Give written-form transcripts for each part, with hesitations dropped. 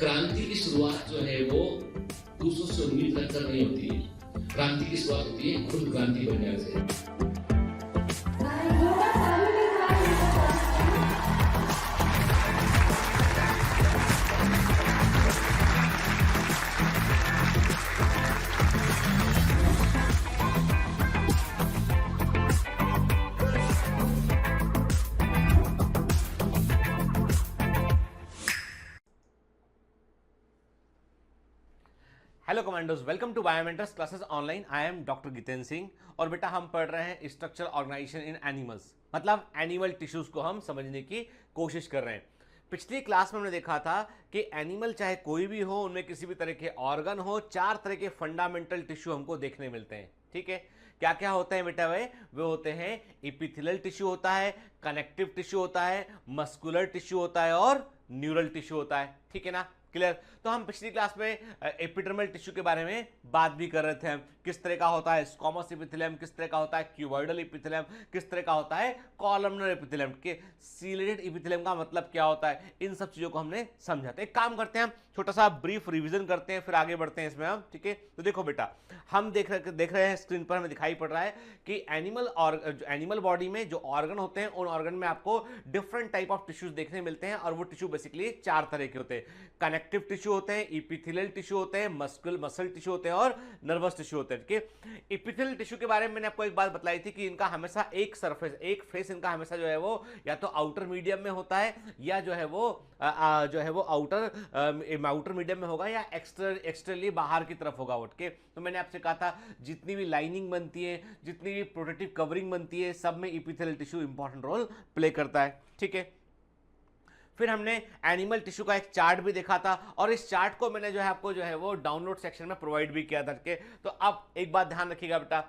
क्रांति की शुरुआत जो है वो दूसरों से उम्मीद रखकर नहीं होती है। क्रांति की शुरुआत होती है खुद क्रांति बनने से। Hello commandos, welcome to Biomentors classes online. I am doctor Jitendra Singh और बेटा हम पढ़ रहे हैं स्ट्रक्चर ऑर्गेनाइजेशन इन एनिमल्स, मतलब एनिमल टिश्यूज को हम समझने की कोशिश कर रहे हैं। पिछली क्लास में हमने देखा था कि एनिमल चाहे कोई भी हो, उनमें किसी भी तरह के ऑर्गन हो, 4 तरह के फंडामेंटल टिश्यू हमको देखने मिलते हैं। ठीक है, क्या क्या होते हैं बेटा? वे होते हैं एपिथेलियल टिश्यू होता है, कनेक्टिव टिश्यू होता है, मस्कुलर टिश्यू होता है और न्यूरल टिश्यू होता है। ठीक है ना, क्लियर? तो हम पिछली क्लास में एपिडर्मल टिश्यू के बारे में बात भी कर रहे थे। हम किस तरह का होता है स्क्वामस एपिथेलियम, किस तरह का होता है क्यूबॉइडल एपिथेलियम, किस तरह का होता है कॉलमनर एपिथेलियम, के सीलेटेड एपिथेलियम का मतलब क्या होता है, इन सब चीजों को हमने समझा था। एक काम करते हैं, हम छोटा सा ब्रीफ रिवीजन करते हैं, फिर आगे बढ़ते हैं इसमें हम। ठीक है, तो देखो बेटा, हम देख रहे हैं स्क्रीन पर हमें दिखाई पड़ रहा है कि एनिमल बॉडी में जो ऑर्गन होते हैं, उन ऑर्गन में आपको डिफरेंट टाइप ऑफ टिश्यूज देखने मिलते हैं और वो टिश्यू बेसिकली 4 तरह के होते हैं। कनेक्टिव टिश्यू होते हैं, एपिथेलियल टिश्यू होते हैं, मसल टिश्यू होते हैं और नर्वस टिश्यू होते हैं। ठीक है, एपिथेलियल टिश्यू के बारे में मैंने आपको एक बात बताई थी कि इनका हमेशा एक सरफेस, एक फेस इनका हमेशा जो है वो या तो आउटर मीडियम में होता है या जो है वो आउटर मीडियम में होगा या एक्सटर्नली बाहर की तरफ होगा उठ के। तो मैंने आपसे कहा था जितनी भी लाइनिंग बनती है, जितनी भी प्रोटेक्टिव कवरिंग बनती है, सब में epithelial tissue important role play करता है। ठीक है, फिर हमने एनिमल टिश्यू का एक चार्ट भी देखा था और इस चार्ट को मैंने जो है आपको जो है वो डाउनलोड सेक्शन में प्रोवाइड भी किया था। तो अब एक बात ध्यान रखिएगा बेटा,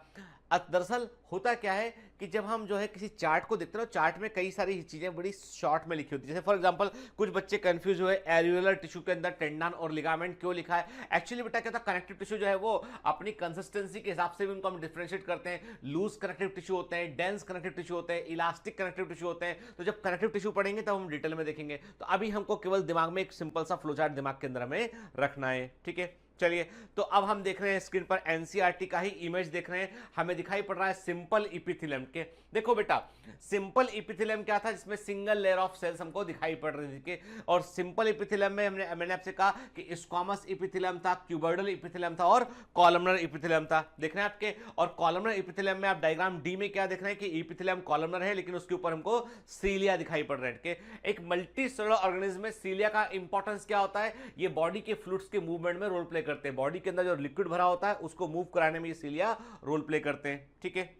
दरअसल होता क्या है कि जब हम जो है किसी चार्ट को देखते हैं, चार्ट में कई सारी चीजें बड़ी शॉर्ट में लिखी होती है। जैसे फॉर एग्जांपल कुछ बच्चे कंफ्यूज हुए, एरियुलर टिश्यू के अंदर टेंडन और लिगामेंट क्यों लिखा है। एक्चुअली बेटा क्या था, कनेक्टिव टिश्यू जो है वो अपनी कंसिस्टेंसी के हिसाब से भी उनको हम डिफरेंशिएट करते हैं। लूज कनेक्टिव टिश्यू होते हैं, डेंस कनेक्टिव टिश्यू होते हैं, इलास्टिक कनेक्टिव टिश्यू होते हैं। तो जब कनेक्टिव टिश्यू पढ़ेंगे तब हम डिटेल में देखेंगे। तो अभी हमको केवल दिमाग में एक सिंपल सा फ्लोचार्ट दिमाग के अंदर हमें रखना है। ठीक है, चलिए, तो अब हम देख रहे हैं स्क्रीन पर एनसीईआरटी का ही इमेज देख रहे हैं। हमें दिखाई पड़ रहा है सिंपल एपिथेलियम के। देखो बेटा, सिंपल एपिथेलियम क्या था, जिसमें सिंगल लेयर ऑफ सेल्स हमको दिखाई पड़ रही थी। और सिंपल एपिथेलियम में मैंने आपसे कहा कि स्क्वामस एपिथेलियम था, क्यूबॉइडल एपिथेलियम था और कॉलमनर एपिथेलियम था। देख रहे हैं आपके, और कॉलमनर एपिथेलियम में आप डायग्राम डी में क्या देख रहे हैं कि एपिथेलियम कॉलमनर है, लेकिन उसके ऊपर हमको सीलिया दिखाई पड़ रहे हैं। एक मल्टी सेलुलर ऑर्गेनिज्म में सीलिया का इंपॉर्टेंस क्या होता है? ये बॉडी के फ्लूइड्स के मूवमेंट में रोल प्ले करते हैं। बॉडी के अंदर जो लिक्विड भरा होता है उसको मूव कराने में ये सीलिया रोल प्ले करते हैं। ठीक है,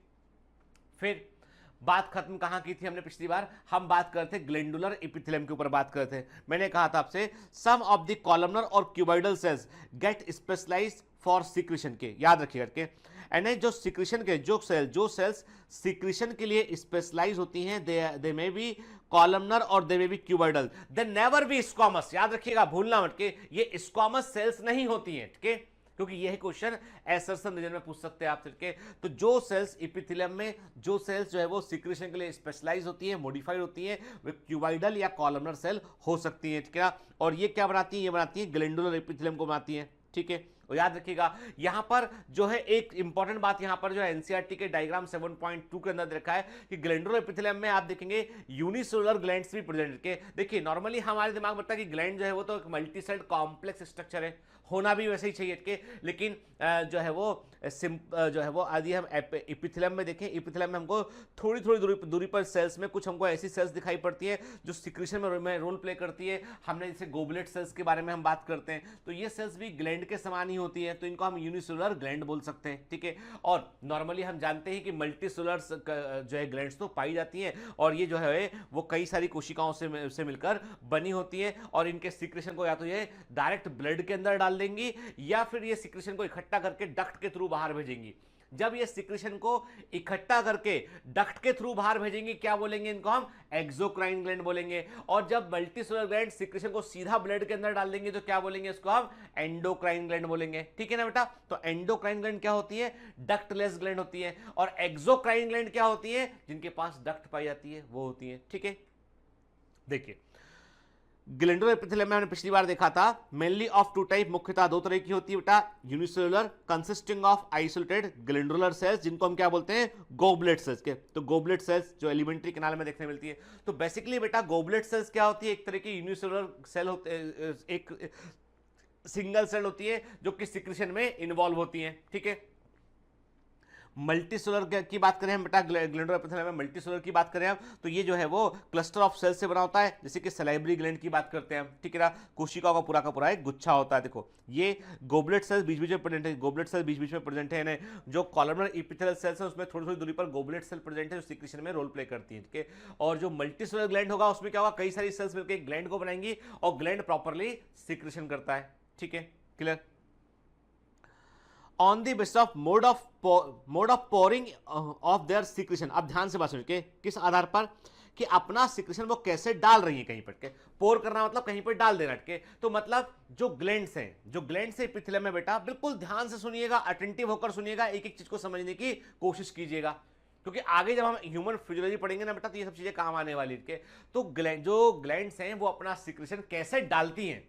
फिर बात खत्म कहां की थी हमने पिछली बार? हम बात करते थे ग्लैंडुलर एपिथेलियम के ऊपर बात करते थे। मैंने कहा था आपसे सम ऑफ द कॉलमनर और cuboidal cells get specialised for secretion के, याद रखिए करके। एंड जो सिक्रीशन के जो सेल्स सिक्रीशन के लिए स्पेशलाइज होती हैं, दे मे बी कॉलमनर और they may be cuboidal, they never be squamous. याद रखिएगा, भूलना मत के ये स्क्वामस सेल्स नहीं होती हैं। ठीक है, क्योंकि यह क्वेश्चन एसर्शन रीजन में पूछ सकते हैं आप के। तो जो सेल्स एपिथेलियम में जो सेल्स जो है वो सिक्रीशन के लिए स्पेशलाइज होती है, मॉडिफाइड होती है, वे क्यूबॉइडल या कॉलमनर सेल हो सकती हैं। ठीक है, और ये क्या बनाती है? ये बनाती है ग्लैंडुलर एपिथेलियम को बनाती है। ठीक है, और याद रखिएगा यहां पर जो है एक इंपॉर्टेंट बात, यहां पर जो है एनसीईआरटी के डायग्राम 7.2 के अंदर देखा है कि ग्लैंडुलर एपिथेलियम में आप देखेंगे यूनिसेलुलर ग्लैंड्स भी प्रेजेंट के। देखिए नॉर्मली हमारे दिमाग में होता है कि ग्लैंड जो है वो तो एक मल्टी सेल्ड कॉम्प्लेक्स स्ट्रक्चर है, होना भी वैसे ही चाहिए के, लेकिन जो है वो यदि हम एपिथेलियम में देखें, एपिथेलियम में हमको थोड़ी थोड़ी दूरी पर सेल्स में कुछ हमको ऐसी सेल्स दिखाई पड़ती है जो सिक्रीशन में रोल प्ले करती है। हमने जैसे गोबलेट सेल्स के बारे में हम बात करते हैं, तो ये सेल्स भी ग्लैंड के समान ही होती है, तो इनको हम यूनिसेलुलर ग्लैंड बोल सकते हैं। ठीक है, और नॉर्मली हम जानते हैं कि मल्टी सेलुलर जो है ग्लैंड्स तो पाई जाती हैं और ये जो है वो कई सारी कोशिकाओं से मिलकर बनी होती है और इनके सिक्रेशन को या तो ये डायरेक्ट ब्लड के अंदर डाल देंगी या फिर ये सिक्रेशन को इकट्ठा करके डक्ट के थ्रू बाहर भेजेंगी। जब ये सिक्रेशन को इकट्ठा करके डक्ट के थ्रू बाहर भेजेंगे, क्या बोलेंगे इनको? हम एक्सोक्राइन ग्लैंड बोलेंगे। और जब मल्टीसेलुलर ग्लैंड सिक्रेशन को सीधा ब्लड के अंदर डाल देंगे तो क्या बोलेंगे? इसको हम एंडोक्राइन ग्लैंड बोलेंगे। ठीक है ना बेटा? तो एंडोक्राइन ग्लैंड क्या होती है? डक्टलेस ग्लैंड होती है। और एक्सोक्राइन ग्लैंड क्या होती है? जिनके पास डक्ट पाई जाती है वो होती है। ठीक है, देखिए ग्लैंडुलर एपिथेलियम में हमने पिछली बार देखा था मेनली ऑफ टू टाइप, मुख्यतः दो तरह की होती है बेटा, unicellular consisting of isolated glandular cells जिनको हम क्या बोलते हैं, गोबलेट सेल्स के। तो गोबलेट सेल्स जो एलिमेंट्री कैनाल में देखने मिलती है। तो बेसिकली बेटा गोबलेट सेल्स क्या होती है, एक तरह की यूनिसेलुलर सेल होते, एक सिंगल सेल होती है जो कि सिक्रेशन में इन्वॉल्व होती है, ठीक है। मल्टीसेलुलर की बात करें हम बेटा, ग्लैंडुलर एपिथेलियम में मल्टीसेलुलर की बात करें हम, तो ये जो है वो क्लस्टर ऑफ सेल से बना होता है, जैसे कि सलाइवरी ग्लैंड की बात करते हैं हम, ठीक है ना। कोशिकाओं का पूरा एक गुच्छा होता है। देखो ये गोबलेट सेल्स बीच बीच में प्रेजेंट है, गोबलेट सेल बीच बीच में प्रेजेंट है, जो कॉलमनर एपिथेलियल सेल्स है उसमें थोड़ी थोड़ी दूरी पर गोबलेट सेल प्रेजेंट है जो सिक्रेशन में रोल प्ले करती है, ठीक है। और जो मल्टीसेलुलर ग्लैंड होगा उसमें क्या होगा, कई सारी सेल्स मिलकर एक ग्लैंड को बनाएंगी और ग्लैंड प्रॉपरली सिक्रेशन करता है, ठीक है, clear. On the basis of mode of pouring of their secretion, अब ध्यान से बात सुनिए, किस आधार पर, कि अपना सिक्रेशन वो कैसे डाल रही है कहीं पर के, पोर करना मतलब कहीं पर डाल देना के। तो मतलब जो ग्लैंड्स हैं एपिथेलियम में बेटा, बिल्कुल ध्यान से सुनिएगा, अटेंटिव होकर सुनिएगा, एक एक चीज को समझने की कोशिश कीजिएगा, क्योंकि आगे जब हम ह्यूमन फिजियोलॉजी पढ़ेंगे ना बेटा तो ये सब चीजें काम आने वाली है। तो जो ग्लैंड्स हैं वो अपना सिक्रेशन कैसे डालती हैं,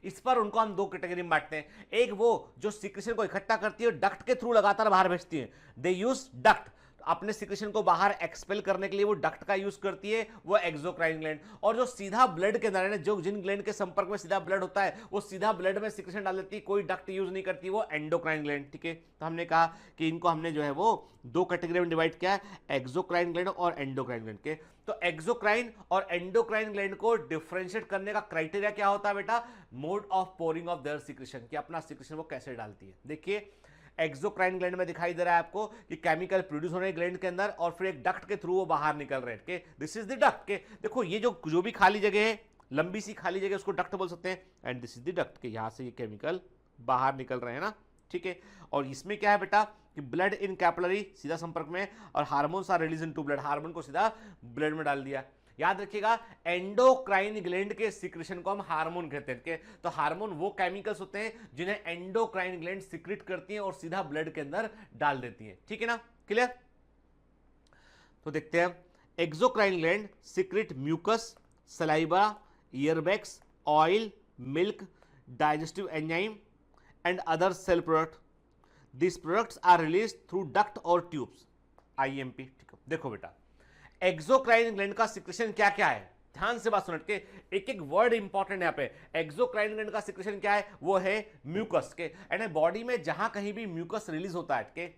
इस पर उनको हम दो कैटेगरी में बांटते हैं। एक वो जो सिक्रेशन को इकट्ठा करती है डक्ट के थ्रू लगातार बाहर भेजती है, दे यूज डक्ट, अपने सिक्रेशन को बाहर एक्सपेल करने के लिए वो डक्ट का यूज करती है, वो एक्सोक्राइन ग्लैंड। और जो सीधा ब्लड के अंदर है, जो जिन ग्लैंड के संपर्क में सीधा ब्लड होता है वो सीधा ब्लड में सिक्रेशन डाल देती है, कोई डक्ट यूज नहीं करती, वो एंडोक्राइन ग्लैंड, ठीक है। तो हमने कहा कि इनको हमने जो है वो दो कैटेगरी में डिवाइड किया है, एक्सोक्राइन ग्लैंड और एंडोक्राइन ग्लैंड के। तो एक्सोक्राइन और एंडोक्राइन ग्लैंड को डिफरेंशिएट करने का क्राइटेरिया क्या होता है बेटा, mode of pouring of their secretion, कि अपना सिक्रेशन वो कैसे डालती है। देखिए एक्सोक्राइन ग्लैंड में दिखाई दे रहा है आपको कि केमिकल प्रोड्यूस हो रहे हैं ग्लैंड के अंदर और फिर एक डक्ट के थ्रू वो बाहर निकल रहे हैं, दिस इज द डक्ट के। देखो ये जो भी खाली जगह है, लंबी सी खाली जगह, उसको डक्ट बोल सकते हैं, and this is the duct के, यहां से ये केमिकल बाहर निकल रहे हैं ना, ठीक है। और इसमें क्या है बेटा कि ब्लड इन कैपिलरी सीधा संपर्क में, और hormones are release into blood, hormone को सीधा ब्लड में डाल दिया। याद रखिएगा एंडोक्राइन ग्लैंड के सिक्रेशन को हम हार्मोन कहते हैं। तो हार्मोन वो केमिकल्स होते हैं जिन्हें एंडोक्राइन ग्लैंड सिक्रेट करती हैं और सीधा ब्लड के अंदर डाल देती हैं, ठीक है ना, क्लियर। तो देखते हैं exocrine gland secrete mucus, saliva, earwax, oil, milk, digestive enzyme and other cell product. These products are released through duct or tubes, IMP, ठीक है। देखो बेटा एक्सोक्राइन ग्लैंड का सिक्रेशन क्या क्या है, ध्यान से बात सुन के, एक एक वर्ड इंपॉर्टेंट है यहाँ पे। एक्सोक्राइन ग्लैंड का सिक्रेशन क्या है, वो है म्यूकस के, एंड बॉडी में जहां कहीं भी म्यूकस रिलीज होता है के,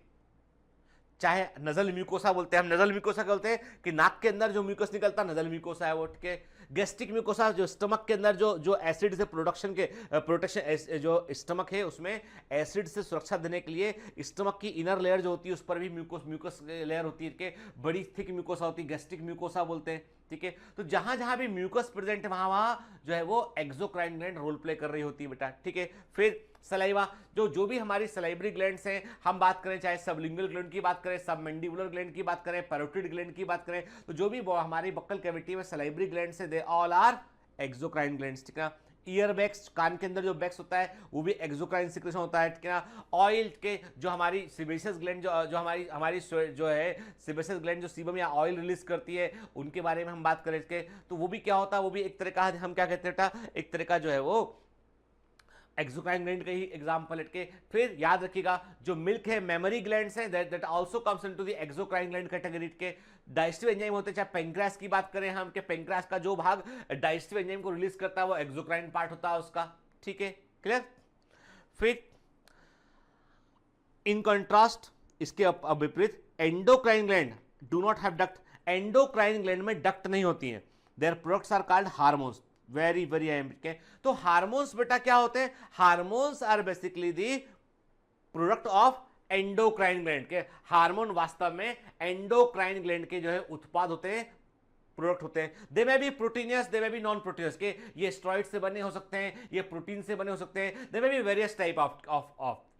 चाहे नजल म्यूकोसा बोलते हैं हम, नजल म्यूकोसा बोलते हैं कि नाक के अंदर जो म्यूकस निकलता है नजल म्यूकोसा है वो, ठीक है। गैस्ट्रिक म्यूकोसा जो स्टमक के अंदर जो एसिड से प्रोडक्शन के प्रोटेक्शन, जो स्टमक है उसमें एसिड से सुरक्षा देने के लिए स्टमक की इनर लेयर जो होती है उस पर भी म्यूकस लेयर होती है, कि बड़ी थिक म्यूकोसा होती है, गैस्ट्रिक म्यूकोसा बोलते हैं, ठीक है। तो जहां जहां भी म्यूकस प्रेजेंट है वहां जो है वो एक्सोक्राइन ग्लैंड रोल प्ले कर रही होती है बेटा, ठीक है। फिर सलाइवा, जो भी हमारी सलाइवरी ग्लैंड्स हैं, हम बात करें चाहे सबलिंगुअल ग्लैंड की बात करें, सबमैंडिबुलर ग्लैंड की बात करें, पैरोटिड ग्लैंड की बात करें, तो जो भी हमारी बक्कल कैविटी में सलाइवरी ग्लैंड्स हैं, they all are exocrine glands, ठीक है। ईयर बैक्स, कान के अंदर जो बैक्स होता है वो भी एक्सोक्राइन सिक्रेशन होता है, ठीक है ना। ऑयल के जो हमारी सिबेशियस ग्लैंड जो हमारी जो है सिबेशियस ग्लैंड जो सीबम या ऑयल रिलीज करती है, उनके बारे में हम बात करें के, तो वो भी क्या होता है, वो भी एक तरह का हम क्या कहते हैं, एक तरह का जो है वो एक्सोक्राइन ग्लैंड का ही एग्जांपल है के। फिर याद रखिएगा जो मिल्क है, मेमोरी ग्लैंड्स हैं, that also comes into the exocrine gland category के। डाइजेस्टिव एंजाइम होते हैं, चाहे पेंक्रियास की बात करें हम, के पेंक्रियास का जो भाग डाइजेस्टिव एंजाइम को रिलीज करता है वो एक्सोक्राइन पार्ट होता है उसका, ठीक है, क्लियर। फिर इन कंट्रास्ट इसके विपरीत endocrine gland do not have duct, endocrine gland में डक्ट नहीं होती है, their products are called hormones, very very important. तो हार्मोन्स बेटा क्या होते हैं, hormones are basically the product of endocrine gland के। हार्मोन वास्तव में एंडोक्राइन ग्लैंड के जो है उत्पाद होते हैं, प्रोडक्ट होते हैं। दे में बी प्रोटीनियस, दे में बी नॉन प्रोटीनियस, के ये स्टेरॉइड से बने हो सकते हैं, ये प्रोटीन से बने हो सकते हैं, दे में be various type of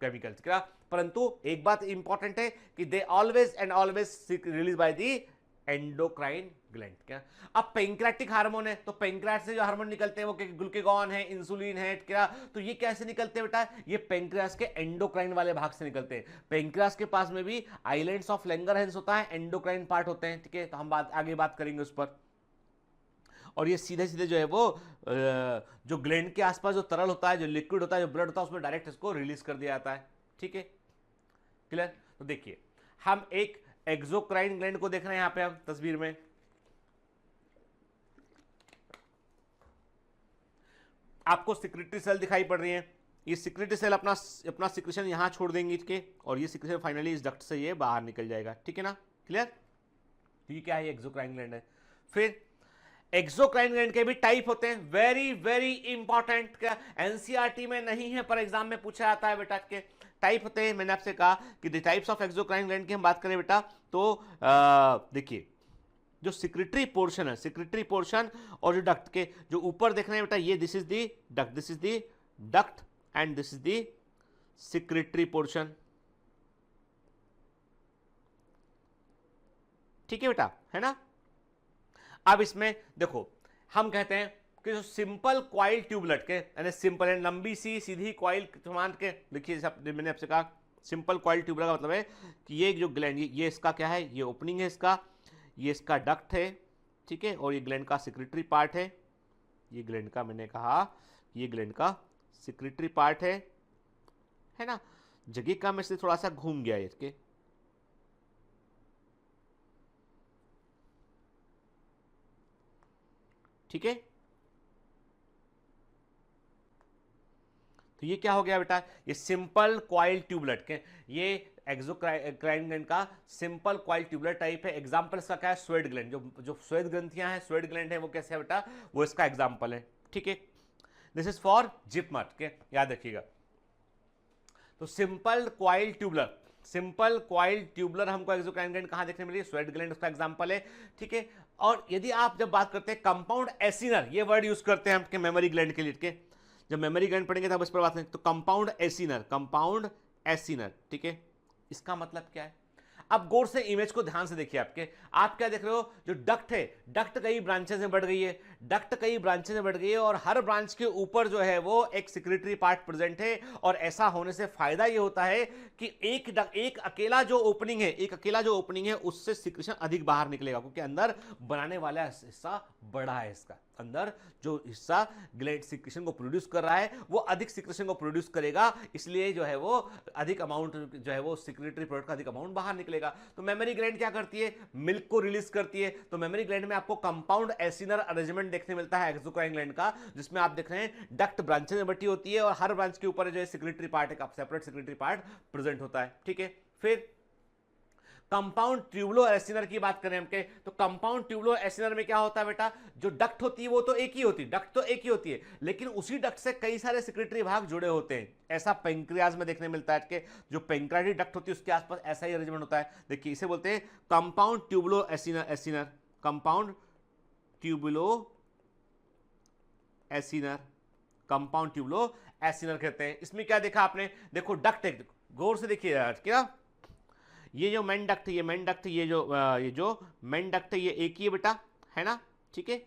chemicals, क्या। परंतु एक बात इंपॉर्टेंट है कि they always and always release by the endocrine gland, क्या। अब पेंक्रेटिक हार्मोन है, तो पेंक्रियास से जो हार्मोन निकलते हैं वो ग्लूकेगॉन है, इंसुलिन है, क्या। तो ये कैसे निकलते हैं बेटा, ये पेंक्रियास के एंडोक्राइन वाले भाग से निकलते हैं। पेंक्रियास के पास में भी आइलैंड्स ऑफ लैंगरहैंस होता है, एंडोक्राइन पार्ट होते हैं, ठीक है। तो हम आगे बात करेंगे उस पर। और ये सीधे सीधे जो है वो जो ग्लैंड के आसपास जो तरल होता है, जो लिक्विड होता है, जो ब्लड होता है, उसमें डायरेक्ट इसको रिलीज कर दिया जाता है। ठीक है, क्लियर? तो देखिए हम एक एक्सोक्राइन ग्लैंड को देख रहे हैं यहां पे हम तस्वीर में। आपको सिक्रेटरी सेल दिखाई पड़ रही है। ये सिक्रेटरी सेल अपना सिक्रेशन यहां छोड़ देंगे इसके, और ये सिक्रेशन फाइनली इस डक्ट से ये बाहर निकल जाएगा। ठीक है ना, क्लियर? तो ये क्या है, एक्सोक्राइन ग्लैंड है। फिर एक्सोक्राइन ग्लैंड के भी टाइप होते हैं, वेरी वेरी इंपॉर्टेंट, का एनसीईआरटी में नहीं है पर एग्जाम में पूछा जाता है बेटा के टाइप होते हैं। मैंने आपसे कहा कि the types of exocrine gland की हम बात करें बेटा तो देखिए जो सिक्रेटरी पोर्शन है, सिक्रेटरी पोर्शन और जो डक्ट के जो ऊपर देख रहे हैं बेटा, ये this is the duct, this is the duct and this is the secretory portion. ठीक है बेटा, है ना? अब इसमें देखो हम कहते हैं कि जो सिंपल क्वाइल ट्यूबलेट के, यानी सिंपल है लंबी सी सीधी क्वाइल मान के, देखिए मैंने आपसे कहा सिंपल क्वाइल ट्यूबलेट का मतलब है कि ये जो ग्लैंड, ये इसका क्या है, ये ओपनिंग है इसका, ये इसका डक्ट है। ठीक है, और ये ग्लैंड का सिक्रेटरी पार्ट है। ये ग्लैंड का, मैंने कहा ये ग्लैंड का सिक्रेटरी पार्ट है ना? जगह का में से थोड़ा सा घूम गया इसके। ठीक है, तो ये क्या हो गया बेटा, ये सिंपल क्वाइल ट्यूबलेट के, ये एक्सोक्राइन ग्लैंड का सिंपल क्वाइल ट्यूबलेट टाइप है। एग्जांपल इसका क्या है, स्वेट ग्लैंड, जो स्वेत ग्रंथियां हैं, स्वेट ग्लैंड है, वो कैसे है बेटा, वो इसका एग्जांपल है। ठीक है, दिस इज फॉर जिपमर के, याद रखिएगा। तो सिंपल क्वाइल ट्यूबलर हमको एक्सोक्राइन ग्लैंड कहां देखने मिली, स्वेट ग्लैंड उसका एग्जांपल है। ठीक है, और यदि आप जब बात करते हैं कंपाउंड एसिनर, ये वर्ड यूज करते हैं हम मेमोरी ग्लैंड के लिए, जब मेमोरी ग्लैंड पढ़ेंगे तब इस पर बात करेंगे। तो कंपाउंड एसिनर, ठीक है, इसका मतलब क्या है? अब गौर से इमेज को ध्यान से देखिए। आप क्या देख रहे हो, जो डक्ट है, डक्ट कई ब्रांचेस में बढ़ गई है, और हर ब्रांच के ऊपर जो है वो एक सिक्रेटरी पार्ट प्रेजेंट है। और ऐसा होने से फायदा ये होता है कि एक अकेला जो ओपनिंग है उससे सिक्रेशन अधिक बाहर निकलेगा, क्योंकि अंदर बनाने वाला हिस्सा बड़ा है। इसका अंदर जो हिस्सा ग्लैंड सिक्रेशन को प्रोड्यूस कर रहा है वो अधिक सिक्रेशन को प्रोड्यूस करेगा, इसलिए जो है वो अधिक अमाउंट जो है वो सिक्रेटरी प्रोडक्ट का अधिक अमाउंट बाहर निकलेगा। तो मेमोरी ग्लैंड क्या करती है, मिल्क को रिलीज करती है। तो मेमोरी ग्लैंड में आपको कंपाउंड एसिनर अरेंजमेंट देखने मिलता है एक्सोक्राइन ग्लैंड का, जिसमें आप देख रहे हैं डक्ट ब्रांचेस में बटी होती है और हर ब्रांच के ऊपर जो है सिक्रेटरी पार्ट, एक सेपरेट सिक्रेटरी पार्ट प्रेजेंट होता है। ठीक है, फिर कंपाउंड ट्यूबुलो एसिनर की बात करें हमके, तो कंपाउंड ट्यूबुलो एसिनर में क्या होता है बेटा, जो डक्ट होती है वो तो एक ही होती है, लेकिन उसी डक्ट से कई सारे सिक्रेटरी भाग जुड़े होते हैं। ऐसा पेंक्रियाज में देखने मिलता है कि जो पेंक्रियाटिक डक्ट होती है उसके आसपास ऐसा ही अरेंजमेंट होता है। देखिए इसे बोलते हैं compound tubulo acinar, compound tubulo acinar कहते हैं। इसमें क्या देखा आपने, देखो डक्ट है, गौर से देखिए क्या, ये जो मेन डक्ट, ये जो मेन डक्ट है ये एक ही है बेटा, है ना? ठीक है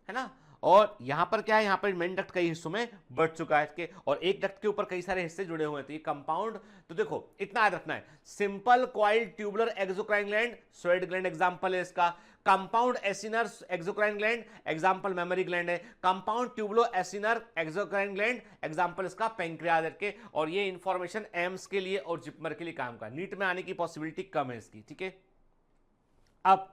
ना? और यहां पर क्या है, यहां पर मेन डक्ट कई हिस्सों में बढ़ चुका है इसके, और एक डक्ट के ऊपर कई सारे हिस्से जुड़े हुए हैं। तो ये कंपाउंड, तो देखो इतना याद रखना है, simple coil tubular exocrine gland, sweat gland example है इसका। Compound acinar exocrine gland example mammary gland है। Compound tubulo acinar exocrine gland example इसका पेंक्रियाज के। और ये इंफॉर्मेशन एम्स के लिए और जिपमर के लिए काम का, नीट में आने की पॉसिबिलिटी कम है इसकी। ठीक है, अब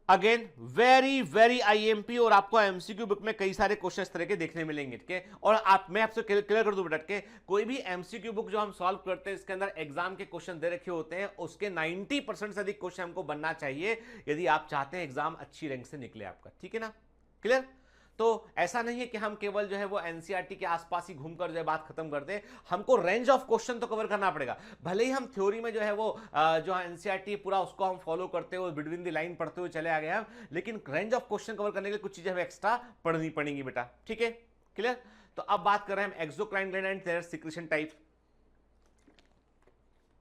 अगेन वेरी वेरी आईएमपी और आपको एमसीक्यू बुक में कई सारे क्वेश्चन इस तरह के देखने मिलेंगे। ठीक है, और मैं आपसे क्लियर कर दूं बेटा के, कोई भी एमसीक्यू बुक जो हम सॉल्व करते हैं इसके अंदर एग्जाम के क्वेश्चन दे रखे होते हैं, उसके 90% से अधिक क्वेश्चन हमको बनना चाहिए यदि आप चाहते हैं एग्जाम अच्छी रैंक से निकले आपका। ठीक है ना, क्लियर? तो ऐसा नहीं है कि हम केवल जो है वो एनसीईआरटी के आसपास ही घूमकर जो है बात खत्म कर दें, हमको रेंज ऑफ क्वेश्चन तो कवर करना पड़ेगा। भले ही हम थ्योरी में जो है वो जो एनसीईआरटी पूरा उसको हम फॉलो करते हुए बिटवीन द लाइन पढ़ते हुए चले आ गए हम, लेकिन रेंज ऑफ क्वेश्चन कवर करने के लिए कुछ चीजें हमें एक्स्ट्रा पढ़नी पड़ेंगी बेटा। ठीक है, क्लियर? तो अब बात कर रहे हैं हम exocrine gland and there secretion type.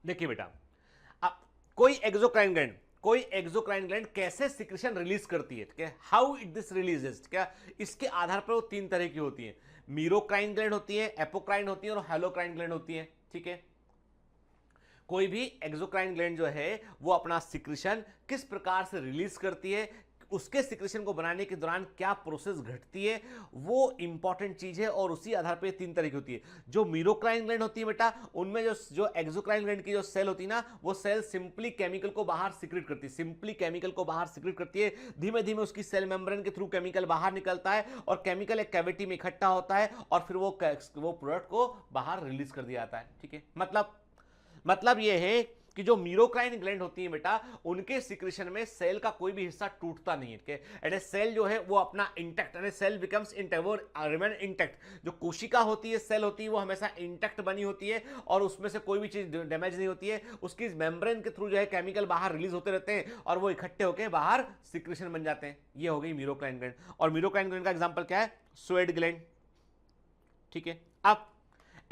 देखिए बेटा, अब कोई एक्सोक्राइन ग्लैंड कैसे सिक्रेशन रिलीज करती है, हाउ इट दिस रिलीजेस, क्या इसके आधार पर वो तीन तरह की होती है। मीरोक्राइन ग्लैंड होती है, एपोक्राइन होती है और हेलोक्राइन ग्लैंड होती है। ठीक है, कोई भी एक्सोक्राइन ग्लैंड जो है वो अपना सिक्रेशन किस प्रकार से रिलीज करती है, उसके सिक्रेशन को बनाने के दौरान क्या प्रोसेस घटती है, वो इंपॉर्टेंट चीज है। और उसी आधार पे 3 तरह की होती है। जो मीरोक्राइन ग्लैंड होती है बेटा, उनमें जो एक्सोक्राइन ग्लैंड की जो सेल होती है ना, वो सेल सिंपली केमिकल को बाहर सिक्रेट करती है, सिंपली केमिकल को बाहर सिक्रेट करती है। धीमे धीमे उसकी सेल मेम्ब्रेन के थ्रू केमिकल बाहर निकलता है और केमिकल एक कैविटी में इकट्ठा होता है और फिर वो प्रोडक्ट को बाहर रिलीज कर दिया जाता है। ठीक है, मतलब ये है कि जो मीरोक्राइन ग्लैंड होती है बेटा, उनके सिक्रेशन में सेल का कोई भी हिस्सा टूटता नहीं है। एंड सेल जो है वो अपना इंटैक्ट, यानी सेल बिकम्स इंटैक्ट, वो रिमेन इंटैक्ट। जो कोशिका होती है, सेल होती है, वो हमेशा इंटैक्ट बनी होती है और उसमें से कोई भी चीज डैमेज नहीं होती है। उसकी मेम्ब्रेन के थ्रू जो है केमिकल बाहर रिलीज होते रहते हैं और वो इकट्ठे होकर बाहर सिक्रेशन बन जाते हैं। ये हो गई मीरोक्राइन ग्लैंड। और मीरोक्राइन ग्लैंड का एग्जाम्पल क्या है? Sweat gland. ठीक है, अब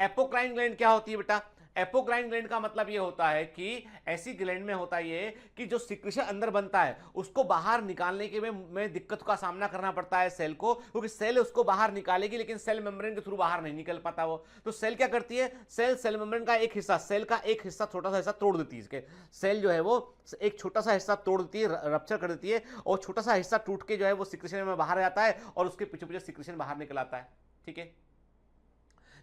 एपोक्राइन ग्लैंड क्या होती है बेटा? एपोक्राइन ग्लैंड का मतलब यह होता है कि ऐसी ग्लैंड में होता है ये कि जो सिक्रेशन अंदर बनता है उसको बाहर निकालने के में दिक्कत का सामना करना पड़ता है सेल को, क्योंकि सेल उसको बाहर निकालेगी लेकिन सेल मेम्ब्रेन के थ्रू बाहर नहीं निकल पाता वो। तो सेल क्या करती है? सेल मेम्ब्रेन का एक हिस्सा, सेल का एक हिस्सा, छोटा सा हिस्सा तोड़ देती है। इसके सेल जो है वो एक छोटा सा हिस्सा तोड़ देती है, रप्चर कर देती है और छोटा सा हिस्सा टूट के जो है वो सिक्रेशन में बाहर आता है और उसके पीछे पीछे सिक्रेशन बाहर निकल आता है। ठीक है,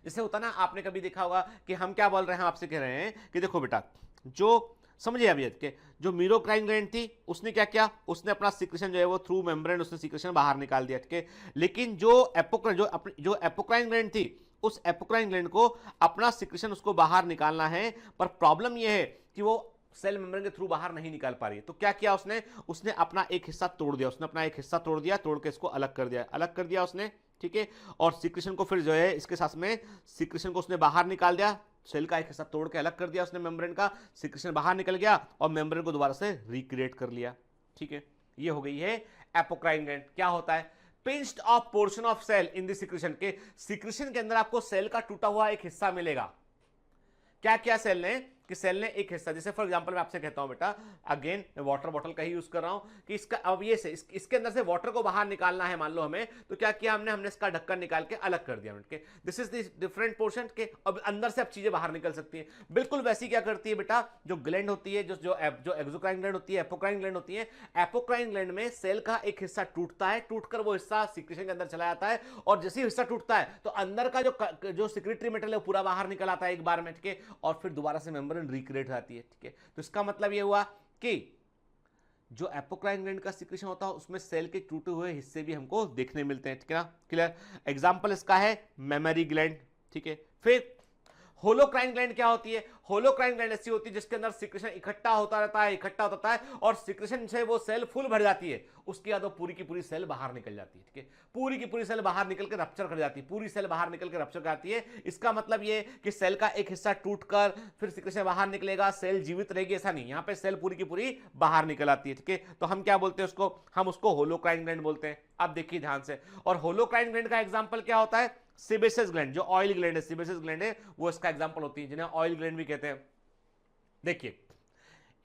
जैसे होता ना, आपने कभी देखा होगा कि हम क्या बोल रहे हैं, आपसे कह रहे हैं कि देखो बेटा, जो समझिए अभी के जो मीरोक्राइन ग्लैंड थी उसने क्या किया, उसने अपना सिक्रेशन जो है वो थ्रू मेम्ब्रेन उसने सिक्रेशन बाहर निकाल दिया। ठीक है, लेकिन जो एपोक्राइन ग्लैंड थी, उस एपोक्राइन ग्लैंड को अपना सिक्रेशन उसको बाहर निकालना है, पर प्रॉब्लम यह है कि वो सेल मेम्ब्रेन के थ्रू बाहर नहीं निकाल पा रही है। तो क्या किया उसने अपना एक हिस्सा तोड़ दिया, तोड़ के इसको अलग कर दिया उसने। ठीक है, और सिक्रेशन को फिर जो है इसके साथ में सिक्रेशन को उसने बाहर निकाल दिया, सेल का एक हिस्सा तोड़ के अलग कर दिया उसने मेम्ब्रेन का, सिक्रेशन बाहर निकल गया और मेम्ब्रेन को दोबारा से रिक्रिएट कर लिया। ठीक है, ये हो गई है एपोक्राइन ग्लैंड। क्या होता है? Pinched off portion of cell in the secretion, के सिक्रेशन के अंदर आपको सेल का टूटा हुआ एक हिस्सा मिलेगा। क्या किया सेल ने कि सेल ने एक हिस्सा, जैसे फॉर एग्जांपल मैं आपसे कहता हूं बेटा, अगेन मैं वाटर बॉटल का ही यूज कर रहा हूं कि इसका अब ये से इसके अंदर से वाटर को बाहर निकालना है मान लो हमें, तो क्या किया हमने इसका ढक्कन निकाल के अलग कर दिया। This is the different portion के, अब अंदर से अब चीजें बाहर निकल सकती है। बिल्कुल वैसी क्या करती है बेटा, जो ग्लैंड होती है, जो एक्सोक्राइन ग्लैंड होती है, एपोक्राइन ग्लैंड होती है, एपोक्राइन ग्लैंड में सेल का एक हिस्सा टूटता है, टूटकर वो हिस्सा सिक्रेशन के अंदर चला जाता है और जैसे ही हिस्सा टूटता है तो अंदर का जो सिक्रेटरी मेटेरियल है वो पूरा बाहर निकल आता है एक बार में। ठीक है, और फिर दोबारा से मेम्ब्रेन रिक्रिएट हो जाती है। ठीक है, तो इसका मतलब यह हुआ कि जो एपोक्राइन ग्लैंड का सिक्रेशन होता है उसमें सेल के टूटे हुए हिस्से भी हमको देखने मिलते हैं। ठीक है ना, क्लियर? एग्जांपल इसका है मेमोरी ग्लैंड। ठीक है, फिर होलोक्राइन ग्लैंड क्या होती है? होलोक्राइन ग्लैंड ऐसी होती है जिसके अंदर सिक्रेशन इकट्ठा होता रहता है और सिक्रेशन से वो सेल फुल भर जाती है, उसके बाद वो पूरी की पूरी सेल बाहर निकल जाती है। ठीक है, पूरी की पूरी सेल बाहर निकल के रप्चर कर जाती है, पूरी सेल बाहर निकल के रप्चर कर जाती है। इसका मतलब ये कि सेल का एक हिस्सा टूटकर फिर सिक्रेशन बाहर निकलेगा, सेल जीवित रहेगी ऐसा नहीं, यहां पे सेल पूरी की पूरी बाहर निकल आती है। ठीक है, तो हम क्या बोलते हैं उसको? हम उसको होलोक्राइन ग्लैंड बोलते हैं। अब देखिए ध्यान से, और होलोक्राइन ग्लैंड का एग्जांपल क्या होता है? सेबेसियस ग्लैंड, जो ऑयल ग्लैंड है, सेबेसियस ग्लैंड है, वो इसका एग्जांपल होती है, जिन्हें ऑयल ग्लैंड भी कहते हैं। देखिए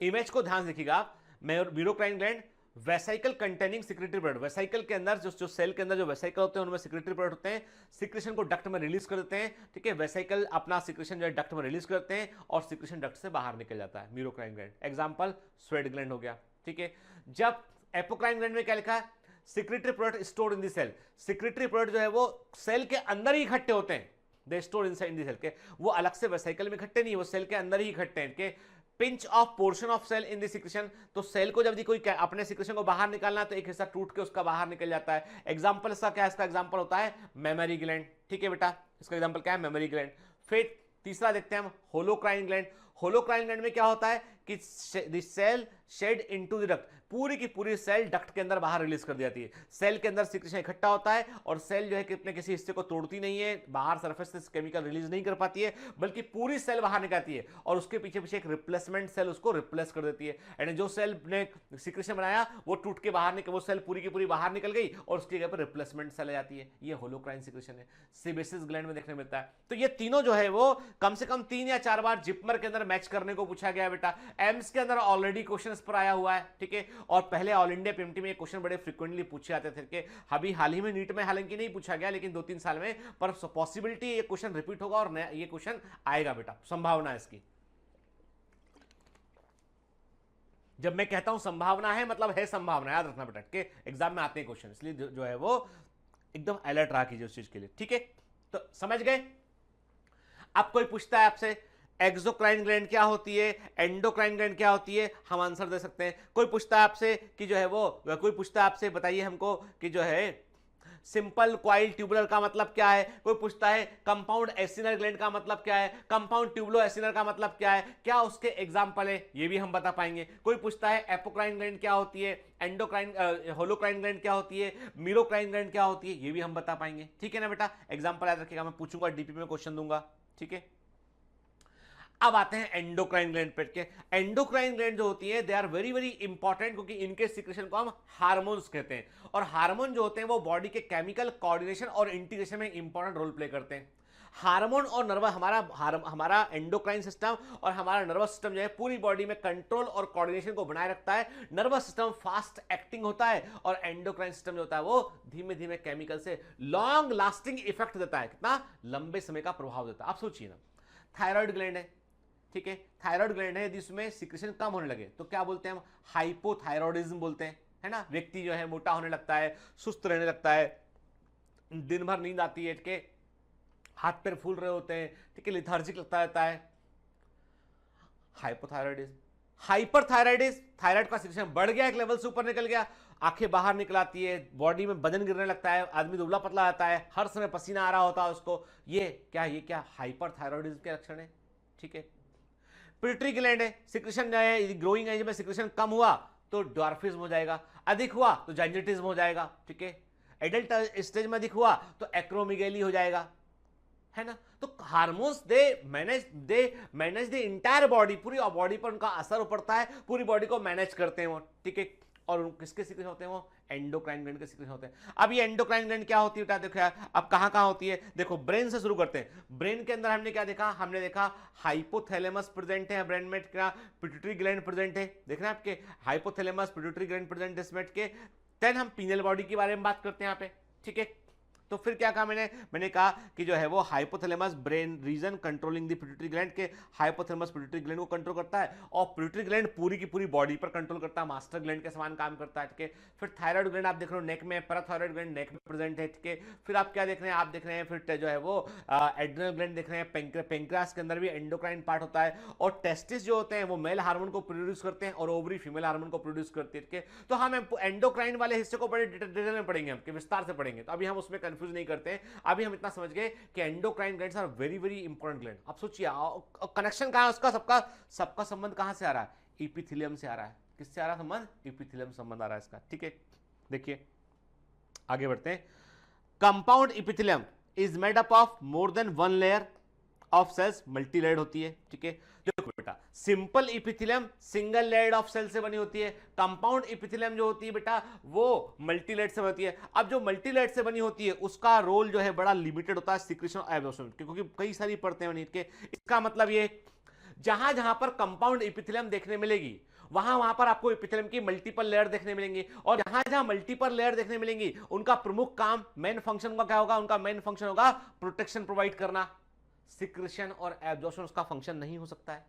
इमेज को ध्यान से देखिएगा, merocrine gland vesicle containing secretory product, vesicle के अंदर जो सेल के अंदर जो वेसाइकल होते हैं उनमें सिक्रेटरी प्रोडक्ट होते हैं, सिक्रेशन को डक्ट में रिलीज कर देते हैं। ठीक है, वेसाइकल अपना सिक्रेशन जो है डक्ट में रिलीज करते हैं और सिक्रेशन डक्ट से बाहर निकल जाता है। मीरोक्राइन ग्लैंड एग्जांपल स्वेट ग्लैंड हो गया। ठीक है, जब एपोक्राइन ग्लैंड में क्या लिखा है? Secretory product stored in the cell, secretory product जो है वो सेल के अंदर ही इकट्ठे होते हैं, they store inside the cell, के वो अलग से वेसाइकल में इकट्ठे नहीं, वो सेल के अंदर ही इकट्ठे हैं। के pinch off portion of cell in the secretion, तो सेल को जब कोई अपने सिक्रेशन को बाहर निकालना है तो एक हिस्सा टूट के उसका बाहर निकल जाता है। एग्जांपल इसका क्या है? इसका एग्जांपल होता है मेमोरी ग्लैंड। ठीक है बेटा, इसका एग्जांपल क्या है? Memory gland. फिर तीसरा देखते हैं हम होलोक्राइन ग्लैंड। होलोक्राइन ग्लैंड में क्या होता है कि the cell shed into the duct, पूरी की पूरी सेल डक्ट के अंदर बाहर रिलीज कर दी जाती है। सेल के अंदर सिक्रेशन इकट्ठा होता है और सेल जो है कितने किसी हिस्से को तोड़ती नहीं है, बाहर सरफेस से केमिकल रिलीज नहीं कर पाती है, बल्कि पूरी सेल बाहर निकालती है और उसके पीछे पीछे एक रिप्लेसमेंट सेल उसको रिप्लेस कर देती है। यानी जो सेल ने सिक्रेशन बनाया वो टूट के बाहर निकल, वो सेल पूरी की पूरी बाहर निकल गई और उसकी जगह पर रिप्लेसमेंट सेल आ जाती है। ये होलोक्राइन सिक्रेशन है, सेबेसियस ग्लैंड में देखने मिलता है। तो ये तीनों जो है वो कम से कम 3 या 4 बार जिपमर के अंदर मैच करने को पूछा गया बेटा। एम्स के अंदर ऑलरेडी क्वेश्चन पर आया हुआ है। ठीक है, और पहले ऑल इंडिया पीएमटी में ये क्वेश्चन बड़े फ्रीक्वेंटली पूछे जाते थे कि अभी हाल ही में नीट में हालांकि नहीं पूछा गया, लेकिन 2-3 साल में, पर पॉसिबिलिटी ये क्वेश्चन रिपीट होगा और ये क्वेश्चन आएगा बेटा, संभावना है इसकी। जब मैं कहता हूं संभावना है मतलब है संभावना, याद रखना बेटा के एग्जाम में आते हैं क्वेश्चन, इसलिए जो है वो एकदम अलर्ट रहा कीजिए उस चीज के लिए, ठीक है। तो समझ गए। अब कोई पूछता है आपसे एक्सोक्राइन ग्लैंड क्या होती है, एंडोक्राइन ग्लैंड क्या होती है, हम आंसर दे सकते हैं। कोई पूछता है आपसे कि जो है वो, कोई पूछता है आपसे बताइए हमको कि जो है सिंपल क्वाइल ट्यूबुलर का मतलब क्या है, कोई पूछता है कंपाउंड एसिनर ग्लैंड का मतलब क्या है, कंपाउंड ट्यूबुलो एसिनर का मतलब क्या है, क्या उसके एग्जांपल है, ये भी हम बता पाएंगे। कोई पूछता है एपोक्राइन ग्लैंड क्या होती है, एंडोक्राइन होलोक्राइन ग्लैंड क्या होती है, मीरोक्राइन ग्लैंड क्या होती है, ये भी हम बता पाएंगे, ठीक है ना बेटा। एग्जांपल याद रखिएगा, मैं पूछूंगा डीपी में क्वेश्चन दूंगा, ठीक है। अब आते हैं एंडोक्राइन ग्लैंड पे के। एंडोक्राइन ग्लैंड जो होती है they are very very important, क्योंकि इनके सीक्रेशन को हम हार्मोन्स कहते हैं, और हार्मोन जो होते हैं वो बॉडी के केमिकल कोऑर्डिनेशन और इंटीग्रेशन में इंपॉर्टेंट रोल प्ले करते हैं। हार्मोन और नर्वस हमारा एंडोक्राइन सिस्टम और हमारा नर्वस सिस्टम जो है पूरी बॉडी में कंट्रोल और कोऑर्डिनेशन को बनाए रखता है। नर्वस सिस्टम फास्ट एक्टिंग होता है और एंडोक्राइन सिस्टम जो होता है वो धीमे धीमे केमिकल से लॉन्ग लास्टिंग इफेक्ट देता है, कितना लंबे समय का प्रभाव देता है। आप सोचिए ना, थायराइड ग्लैंड है, ठीक है, थायराइड ग्लैंड है, यदि इसमें सिक्रेशन कम होने लगे तो क्या बोलते हैं हम, हाइपोथायरॉयडिज्म बोलते हैं, है ना। व्यक्ति जो है मोटा होने लगता है, सुस्त रहने लगता है, दिन भर नींद आती है, ठीक है, हाथ पैर फूल रहे होते हैं, ठीक है, लिथार्जिक लगता रहता है, हाइपोथायरॉयडिज्म। हाइपरथायरॉयडिज्म, थायराइड का सिक्रेशन बढ़ गया, एक लेवल से ऊपर निकल गया, आंखें बाहर निकल आती है, बॉडी में वजन गिरने लगता है, आदमी दुबला पतला रहता है, हर समय पसीना आ रहा होता है उसको, ये क्या हाइपरथायरॉयडिज्म के लक्षण है, ठीक है। पिट्यूटरी ग्लैंड है, सिक्रेशन जो है ग्रोइंग एज में सिक्रेशन कम हुआ तो ड्वार्फिज्म हो जाएगा, अधिक हुआ तो जाइंजेटिज्म हो जाएगा, ठीक है। एडल्ट स्टेज में अधिक हुआ तो एक्रोमेगेली हो जाएगा, है ना। तो hormones they manage the entire body, पूरी बॉडी पर उनका असर पड़ता है, पूरी बॉडी को मैनेज करते हैं वो, ठीक है। और किसके सिक्रेशन होते हैं वो, एंडोक्राइन ग्लैंड के सिक्रेशन होते हैं। अब ये एंडोक्राइन ग्लैंड क्या होती है देखो यार, अब कहां होती है, देखो ब्रेन से शुरू करते हैं। ब्रेन के अंदर हमने क्या देखा, हमने देखा हाइपोथैलेमस प्रेजेंट है ब्रेन में, क्या पिट्यूटरी ग्लैंड प्रेजेंट है, देख रहे हैं आपके हाइपोथैलेमस पिट्यूटरी ग्लैंड प्रेजेंट इसमें के। देन हम पीनल बॉडी के बारे में बात करते हैं यहाँ पे, ठीक है। तो फिर क्या कहा मैंने कहा कि जो है वो hypothalamus brain region controlling the pituitary gland के, हाइपोथैलेमस पिट्यूटरी ग्लैंड को कंट्रोल करता है और पिट्यूटरी ग्लैंड पूरी की पूरी बॉडी पर कंट्रोल करता है, मास्टर ग्लैंड के समान काम करता है, ठीक है। फिर थायराइड ग्लैंड आप देख रहे हो नेक में, पैराथायराइड ग्लैंड नेक में प्रेजेंट है, ठीक है। फिर आप क्या देख रहे हैं, आप देख रहे हैं फिर जो है वो एड्रिनल ग्लैंड देख रहे हैं, पेंक्रियास के अंदर भी एंडोक्राइन पार्ट होता है, और टेस्टिस जो होते हैं वो मेल हार्मोन को प्रोड्यूस करते हैं और ओवरी फीमेल हार्मोन को प्रोड्यूस करती है, ठीक है। तो हम एंडोक्राइन वाले हिस्से को बड़े डिटेल में पढ़ेंगे, हम विस्तार से पढ़ेंगे, तो अभी हम उसमें कंफ्यूज नहीं करते हैं। अभी हम इतना समझ गए कि endocrine glands are very very important gland. आप सोचिए कनेक्शन कहां है उसका, सबका संबंध कहां से आ रहा है, एपिथेलियम से आ रहा है। किससे आ रहा है संबंध, एपिथेलियम संबंध आ रहा है इसका, ठीक है। देखिए आगे बढ़ते हैं। Compound epithelium is made up of more than one layer of cells, multi layered होती है, ठीक है। देखो बेटा, simple epithelium single layered of cell से बनी होती है, कंपाउंड एपिथेलियम जो होती है बेटा वो मल्टी लेयर्ड से बनती है। अब जो मल्टी लेयर्ड से बनी होती है उसका रोल जो है बड़ा लिमिटेड होता है सिक्रेशन और एब्जॉर्प्शन, क्योंकि कई सारी परतें बनी के। इसका मतलब ये जहां जहां पर कंपाउंड एपिथेलियम देखने मिलेगी वहां पर आपको एपिथेलियम की मल्टीपल लेयर देखने मिलेंगी, और जहां जहां मल्टीपल लेयर देखने मिलेंगी उनका प्रमुख काम, मेन फंक्शन का क्या होगा, उनका मेन फंक्शन होगा प्रोटेक्शन प्रोवाइड करना। सिक्रेशन और एब्जॉर्प्शन उसका फंक्शन नहीं हो सकता है।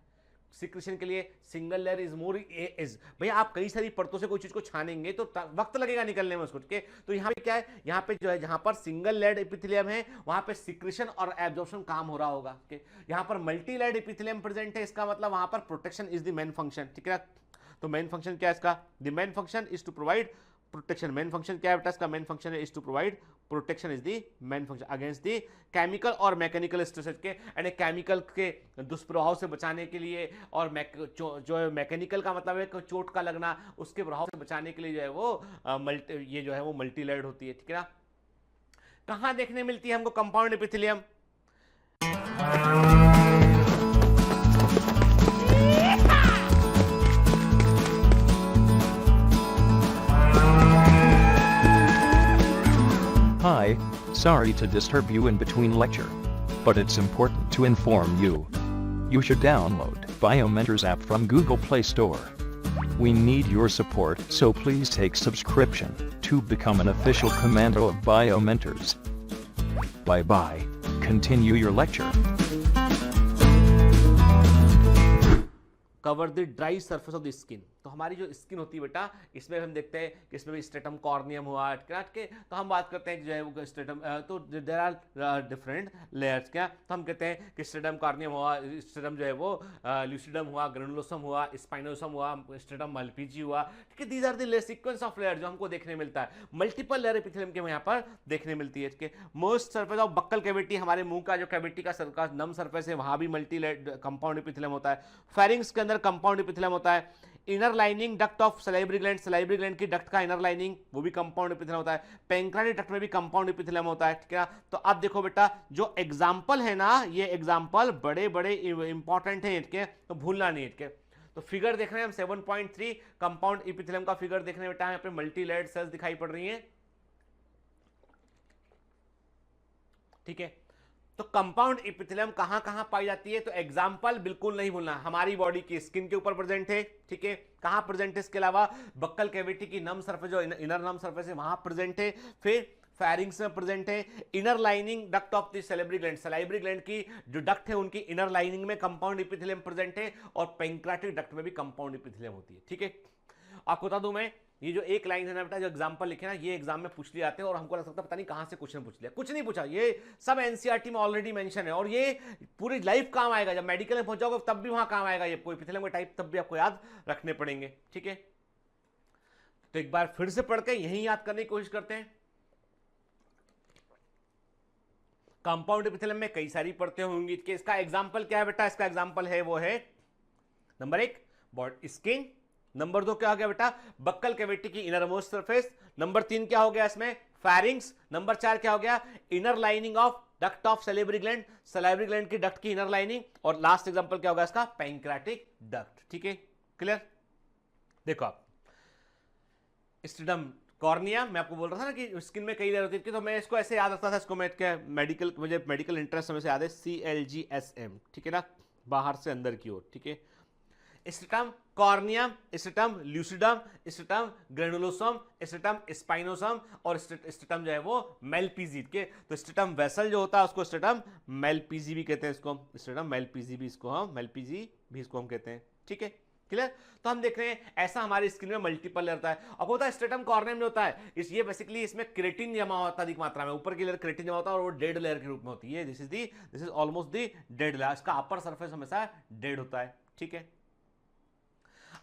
सिक्रेशन के लिए single layer is more is, भैया आप कई सारी परतों से कोई चीज को छानेंगे तो वक्त लगेगा निकलने में उसको, ठीक है। तो यहाँ पे क्या है, यहाँ पे जो है जहां पर सिंगल लेयर्ड एपिथेलियम है वहां पे सिक्रेशन और एब्जॉर्प्शन काम हो रहा होगा, ठीक है। यहाँ पर मल्टी लेयर्ड एपिथेलियम प्रेजेंट है, इसका मतलब वहां पर protection is the main function, ठीक है। तो मेन फंक्शन क्या है इसका, the main function is to provide protection. Main function क्या है बेटा इसका, main function is to provide protection is the main function against the chemical और मैकेनिकल स्ट्रेसेस के, यानी केमिकल के दुष्प्रभाव से बचाने के लिए, और जो मैकेनिकल का मतलब है चोट का लगना, उसके प्रभाव से बचाने के लिए जो है वो ये जो है वो मल्टी लेयर्ड होती है, ठीक है ना। कहां देखने मिलती है हमको compound epithelium, Hi, sorry to disturb you in between lecture. But it's important to inform you. You should download BioMentors app from Google Play Store. We need your support, so please take subscription to become an official commando of BioMentors. Bye bye. Continue your lecture. cover the dry surface of the skin. तो हमारी जो skin होती है बेटा, इसमें हम देखते हैं कि इसमें भी स्ट्रेटम कॉर्नियम हुआ के, तो हम बात करते हैं कि जो है वो स्ट्रेटम, तो देयर आर डिफरेंट लेयर्स क्या, तो हम कहते हैं कि स्ट्रेटम कॉर्नियम हुआ, स्ट्रेटम जो है वो ल्यूसिडम हुआ, ग्रेनुलोसम हुआ, स्पाइनोसम हुआ, स्ट्रेटम मल्पीजी हुआ, ठीक है। These are the sequence of layer जो हमको देखने मिलता है, मल्टीपल लेयर एपिथेलियम के यहाँ पर देखने मिलती है, ठीक है। Most surface of buccal cavity, हमारे मुंह का जो कैविटी का नम सरफेस है वहां भी मल्टी कंपाउंड एपिथेलियम होता है। फेरिंग्स के अंदर कंपाउंड एपिथेलियम होता है। Inner lining duct of salivary gland की डक्ट का इनर लाइनिंग वो भी कंपाउंड एपिथेलियम होता है। पैंक्राटिक डक्ट में भी कंपाउंड एपिथेलियम होता है, ठीक है। तो अब देखो बेटा, जो एग्जांपल है ना, ये एग्जांपल बड़े बड़े इंपॉर्टेंट है, ठीक है, तो भूलना नहीं है, ठीक है। तो फिगर देख रहे हैं हम 7.3 कंपाउंड एपिथेलियम का फिगर देख रहे हैं बेटा, यहाँ पे मल्टी लेयर्ड सेल्स दिखाई पड़ रही हैं, ठीक है। तो कंपाउंड एपिथेलियम कहां कहां पाई जाती है, तो एग्जांपल बिल्कुल नहीं भूलना, हमारी बॉडी की स्किन के ऊपर प्रेजेंट है, ठीक है। कहां प्रेजेंट है, इसके अलावा बक्कल कैविटी की नम सरफेस, जो इनर नम सरफेस है वहां प्रेजेंट है, फिर फेरिंग्स में प्रेजेंट है। Inner lining duct of the salivary gland की जो डक्ट है उनकी इनर लाइनिंग में कंपाउंड एपिथेलियम प्रेजेंट है, और पैंक्राटिक डक्ट में भी कंपाउंड एपिथेलियम होती है, ठीक है। आपको बता दूं मैं, ये जो एक लाइन है ना बेटा, जो एग्जांपल लिखे ना, ये एग्जाम में पूछ लिए जाते हैं, और हमको लग सकता है पता नहीं कहां से क्वेश्चन पूछ लिया, कुछ नहीं पूछा, ये सब एनसीईआरटी में ऑलरेडी मेंशन है, और ये पूरी लाइफ काम आएगा, जब मेडिकल में पहुंच जाओगे तब भी वहां काम आएगा, ये कोई एपिथेलियम का टाइप तब भी आपको याद रखने पड़ेंगे, ठीक है। तो एक बार फिर से पढ़ के यही याद करने की कोशिश करते हैं। कंपाउंड एपिथेलियम में कई सारी परतें होंगी, इसका एग्जाम्पल क्या है बेटा, इसका एग्जाम्पल है वो है नंबर 1 बॉडी स्किन, नंबर 2 क्या हो गया बेटा, बक्कल कैविटी की इनर मोस्ट सरफेस, नंबर 3 क्या हो गया इसमें, फेरिंग्स, नंबर 4 क्या हो गया, inner lining of duct of salivary gland की डक्ट की इनर लाइनिंग, और लास्ट एग्जांपल क्या होगा इसका, पैंक्राटिक डक्ट, ठीक है, क्लियर। देखो आप स्ट्रेटम कॉर्निया, मैं आपको बोल रहा था ना कि स्किन में कई लेयर होती है, तो मैं इसको ऐसे याद रखता था, इसको मैं क्या मुझे मेडिकल इंटरेस्ट में से याद है, CLGSM, ठीक है ना, बाहर से अंदर की ओर, ठीक है। Stratum corneum, stratum lucidum, stratum granulosum, stratum spinosum, और स्ट्रेटम जो है वो मेलपीजी के, तो स्ट्रेटम वेसल जो होता है उसको स्ट्रेटम मेलपीजी भी कहते हैं, इसको स्ट्रेटम मेलपीजी भी, इसको हम मेलपीजी भी इसको हम कहते हैं, ठीक है, क्लियर। तो हम देख रहे हैं ऐसा हमारी स्किन में मल्टीपल लेयर होता है। अब होता है स्ट्रेटम कॉर्नियम जो होता है, ये बेसिकली इसमें क्रेटिन जमा होता है अधिक मात्रा में, ऊपर की लेयर क्रेटिन जमा होता है और वो डेड लेयर के रूप में होती है, this is almost the dead layer, इसका अपर सरफेस हमेशा डेड होता है, ठीक है।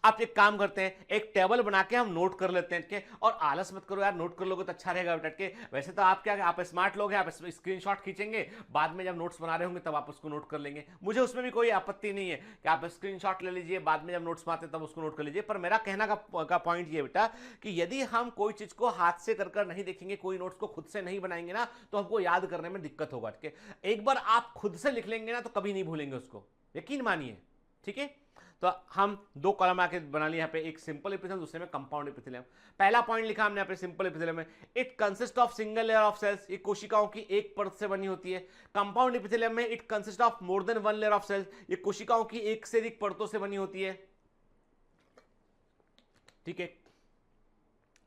आप एक काम करते हैं, एक टेबल बना के हम नोट कर लेते हैं, और आलस मत करो यार, नोट कर लोगे तो अच्छा रहेगा बेटा, के वैसे तो आप क्या, आप स्मार्ट लोग हैं, आप स्क्रीनशॉट खींचेंगे, बाद में जब नोट्स बना रहे होंगे तब आप उसको नोट कर लेंगे, मुझे उसमें भी कोई आपत्ति नहीं है कि आप स्क्रीनशॉट ले लीजिए, बाद में जब नोट्स बनाते तब उसको नोट कर लीजिए। पर मेरा कहना का पॉइंट ये बेटा कि यदि हम कोई चीज को हाथ से कर नहीं देखेंगे, कोई नोट्स को खुद से नहीं बनाएंगे ना, तो हमको याद करने में दिक्कत होगा, ठीक है। एक बार आप खुद से लिख लेंगे ना तो कभी नहीं भूलेंगे उसको, यकीन मानिए, ठीक है। तो हम 2 कॉलम आके बना लिए यहाँ पे, एक सिंपल एपिथेलियम, दूसरे में कंपाउंड एपिथेलियम। पहला पॉइंट लिखा हमने यहाँ पे सिंपल एपिथेलियम में, it consist of single layer of cells, ये कोशिकाओं की एक परत से बनी होती है। कंपाउंड एपिथेलियम में it consist of more than 1 layer of cells, ये कोशिकाओं की एक से अधिक परतों से बनी होती है, ठीक है।